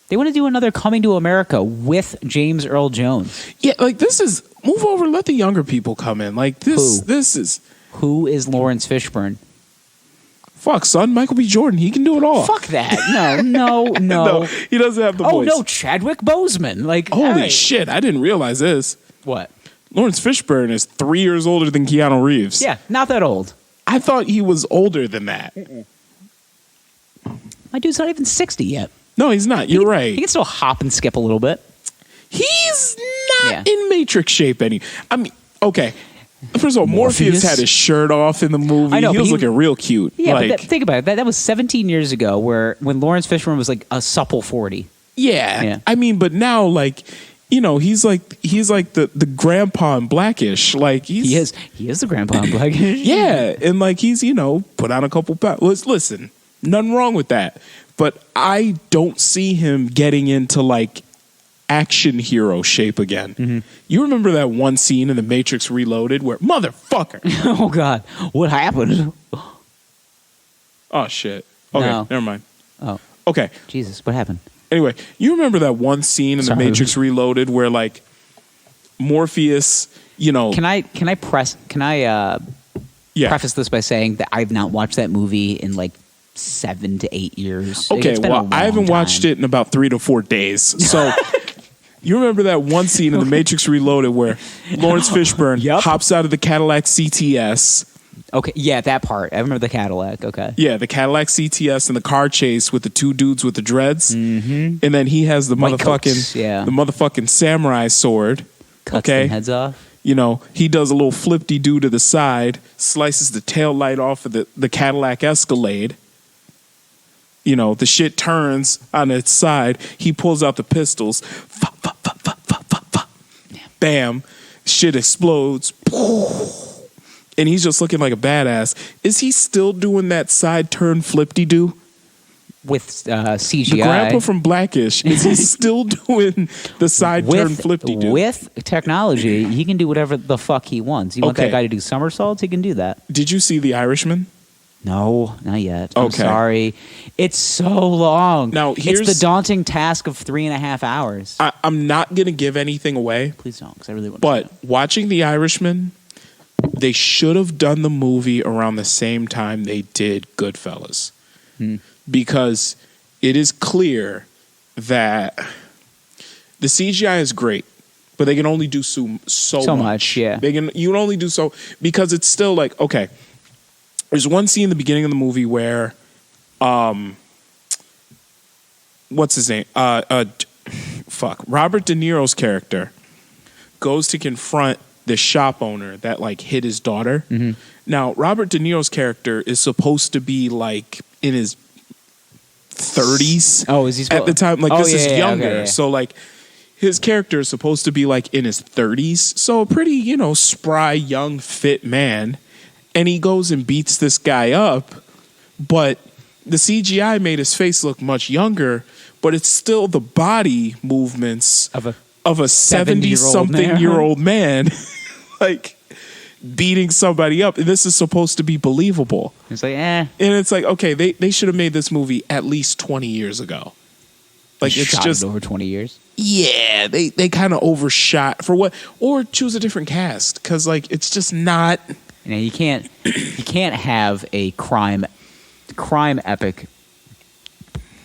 They want to do another Coming to America with James Earl Jones. Yeah, like this is move over, let the younger people come in. Like this is Who is Lawrence Fishburne? fuck, son, Michael B. Jordan, he can do it all. Fuck that. No. No, he doesn't have the voice. Oh no, Chadwick Boseman. Like Holy right. shit, I didn't realize this. What? Lawrence Fishburne is 3 years older than Keanu Reeves. Yeah, not that old. I thought he was older than that. My dude's not even 60 yet. No, he's not. You're right. He can still hop and skip a little bit. He's not in Matrix shape I mean, okay. First of all, Morpheus had his shirt off in the movie. I know, he was looking real cute. Yeah, like, but think about it. That was 17 years ago when Lawrence Fishburne was like a supple 40. yeah. I mean, but now, like, you know, he's like the grandpa in Blackish. Like He is the grandpa in Blackish. Yeah, and like he's, you know, put on a couple pounds. Listen, nothing wrong with that. But I don't see him getting into like action hero shape again. Mm-hmm. You remember that one scene in The Matrix Reloaded where motherfucker? Oh God, what happened? Oh shit. Okay, No. never mind. Oh Okay. Jesus, what happened? Anyway, you remember that one scene in Sorry. The Matrix Reloaded where like Morpheus, you know, Can I preface this by saying that I've not watched that movie in like 7 to 8 years. Okay, It's been a long I haven't watched time. it in about 3 to 4 days. So you remember that one scene in The Matrix Reloaded where Lawrence Fishburne hops out of the Cadillac CTS. Okay, yeah, that part. I remember the Cadillac. Okay. Yeah, the Cadillac CTS and the car chase with the 2 dudes with the dreads. Mm-hmm. And then he has the White motherfucking coats, yeah. the motherfucking samurai sword. Cuts okay. their heads off. You know, he does a little flip-de-doo to the side, slices the tail light off of the Cadillac Escalade. You know, the shit turns on its side. He pulls out the pistols. Bam. Shit explodes. And he's just looking like a badass. Is he still doing that side turn flip-de-doo? With CGI. The grandpa from Blackish, is he still doing the side turn flip-de-doo? With technology, he can do whatever the fuck he wants. You want that Okay. guy to do somersaults? He can do that. Did you see The Irishman? No, not yet. I'm Okay. sorry. It's so long. Now, it's here's- the daunting task of 3.5 hours. I'm not going to give anything away, Please don't, because I really want to. but watching The Irishman, they should have done the movie around the same time they did Goodfellas. Because it is clear that the CGI is great, but they can only do so much. Yeah. You can only do so because it's still like, okay, there's one scene in the beginning of the movie where what's his name? Robert De Niro's character goes to confront the shop owner that like hit his daughter. Mm-hmm. Now, Robert De Niro's character is supposed to be like in his 30s. Oh, is he at the time? Like this is younger, okay, yeah. so like his character is supposed to be like in his 30s. So a pretty, you know, spry, young, fit man, and he goes and beats this guy up, but the CGI made his face look much younger, but it's still the body movements Of a of a 70-something-year-old man like beating somebody up. And this is supposed to be believable. It's like, And it's like, okay, they should have made this movie at least 20 years ago. Like it's Shot just it over 20 years. yeah, they kind of overshot for what, or choose a different cast because like it's just not. You know, you can't have a crime epic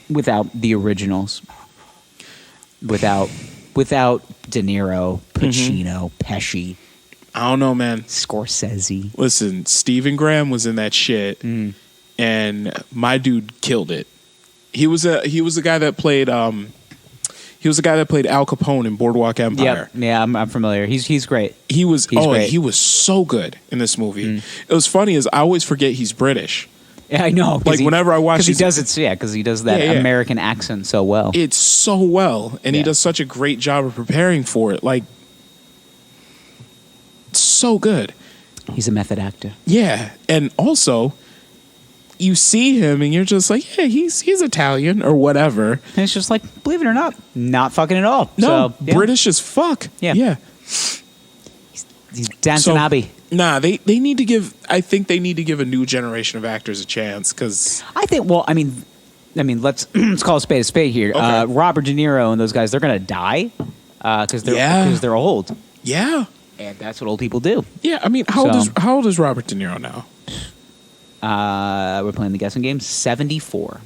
without the originals. Without De Niro, Pacino, Pesci. I don't know, man. Scorsese. Listen, Stephen Graham was in that shit, and my dude killed it. He was a guy that played Al Capone in Boardwalk Empire. Yep. Yeah, I'm familiar. He's great. He's great. he was so good in this movie. It was funny is I always forget he's British. Yeah, I know. Like whenever I watch, because he does that American accent so well. It's so well, and he does such a great job of preparing for it. Like, so good. He's a method actor. Yeah, and also, you see him, and you're just like, yeah, he's Italian or whatever. And it's just like, believe it or not fucking at all. No, so, yeah. British as fuck. Yeah. He's dancing Abbey. Nah, they need to give. I think they need to give a new generation of actors a chance because I think. Well, I mean, let's call a spade here. Okay. Robert De Niro and those guys, they're gonna die because they're old. Yeah, and that's what old people do. Yeah, I mean, how old is Robert De Niro now? We're playing the guessing game. 74.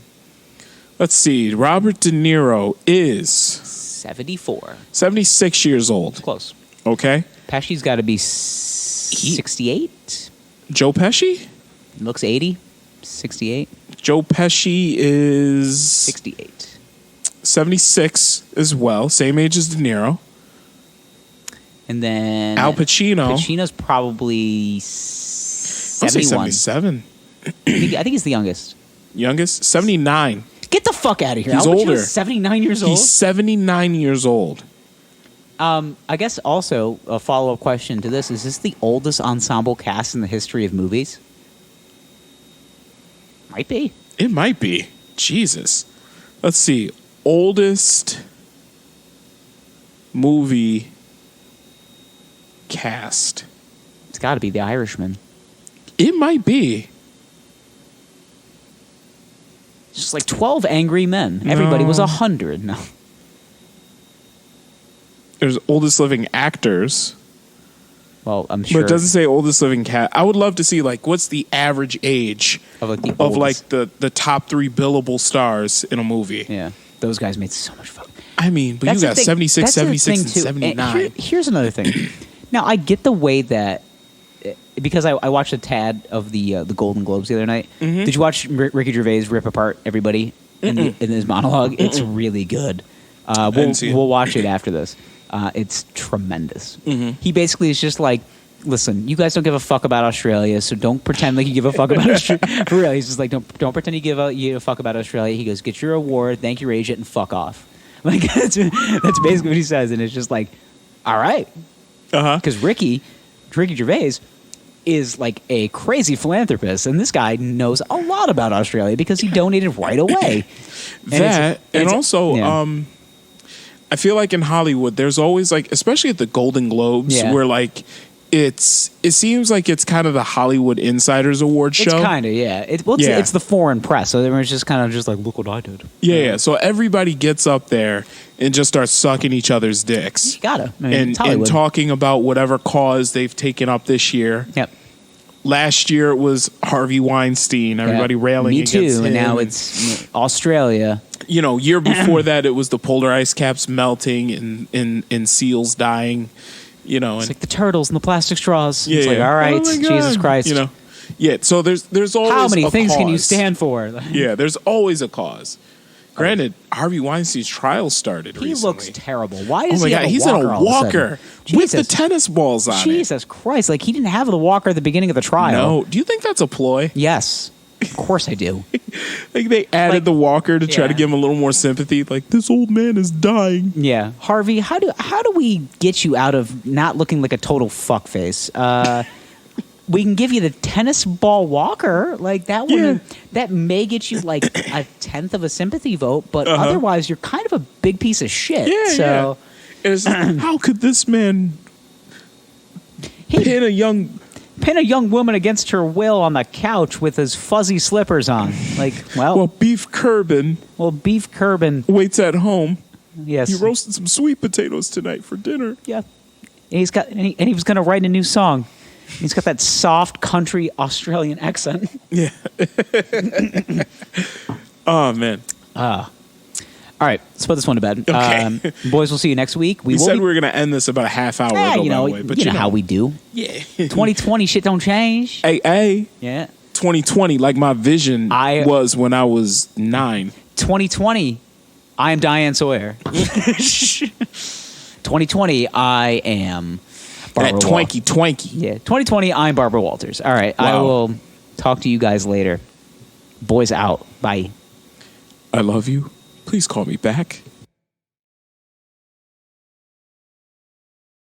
Let's see. Robert De Niro is 74. 76 years old. Close. Okay. Pesci's got to be 68. Joe Pesci? Looks 80. 68. Joe Pesci is 68. 76 as well. Same age as De Niro. And then Al Pacino. Pacino's probably 71. 77. I think he's the youngest. Youngest? 79. Get the fuck out of here. He's Al Pacino's older. 79 years old? He's 79 years old. I guess also a follow-up question to this. Is this the oldest ensemble cast in the history of movies? Might be. It might be. Jesus. Let's see. Oldest movie cast. It's got to be The Irishman. It might be. It's just like 12 angry men. Everybody was 100. No. There's oldest living actors. Well, I'm sure. But it doesn't say oldest living cast. I would love to see like what's the average age of like the top 3 billable stars in a movie. Yeah. Those guys made so much fun. I mean, but you got 76, 76, and 79. And here's another thing. Now, I get the way that, because I watched a tad of the Golden Globes the other night. Mm-hmm. Did you watch Ricky Gervais rip apart everybody in his monologue? It's really good. We'll watch it after this. It's tremendous. Mm-hmm. He basically is just like, listen, you guys don't give a fuck about Australia, so don't pretend like you give a fuck about Australia. For real, he's just like, don't pretend you give a fuck about Australia. He goes, get your award, thank your agent, and fuck off. Like that's basically what he says, and it's just like, all right, because Ricky Gervais is like a crazy philanthropist, and this guy knows a lot about Australia because he donated right away. I feel like in Hollywood, there's always like, especially at the Golden Globes, where like it seems like it's kind of the Hollywood Insiders Award show. It's kind of, yeah. It's the foreign press, so everyone's just kind of just like, look what I did. Yeah. So everybody gets up there and just starts sucking each other's dicks. You gotta. I mean, and talking about whatever cause they've taken up this year. Yep. Last year it was Harvey Weinstein. Everybody railing against him. Me too, and now it's Australia. You know, year before that, it was the polar ice caps melting and seals dying. You know, it's like the turtles and the plastic straws. Yeah, it's like, all right, Jesus Christ. You know, yeah. So there's always how many things cause. Can you stand for? Yeah, there's always a cause. Granted, Harvey Weinstein's trial started recently. He looks terrible. Why does he have a he's walker? He's in a walker with the tennis balls on it. Jesus Christ! Like he didn't have the walker at the beginning of the trial. No. Do you think that's a ploy? Yes. Of course I do. Like they added the walker to try to give him a little more sympathy. Like, this old man is dying. Yeah. Harvey, how do we get you out of not looking like a total fuckface? We can give you the tennis ball walker. Like that one that may get you like a 1/10 of a sympathy vote, but otherwise you're kind of a big piece of shit. Yeah, so how could this man pin a young pin a young woman against her will on the couch with his fuzzy slippers on. Like, well, Beef Kerbin Beef Kerbin. waits at home. Yes. He roasted some sweet potatoes tonight for dinner. Yeah. And he was going to write a new song. He's got that soft country Australian accent. Yeah. Oh, man. All right, let's put this one to bed. Okay. Boys, we'll see you next week. We said we were going to end this about a half hour ago, by the way. But you know how we do. Yeah. 2020, shit don't change. Hey. Yeah. 2020, like my vision was when I was 9. 2020, I am Diane Sawyer. 2020, I am Barbara That twanky. Yeah, 2020, I'm Barbara Walters. All right, Wow. I will talk to you guys later. Boys out. Bye. I love you. Please call me back.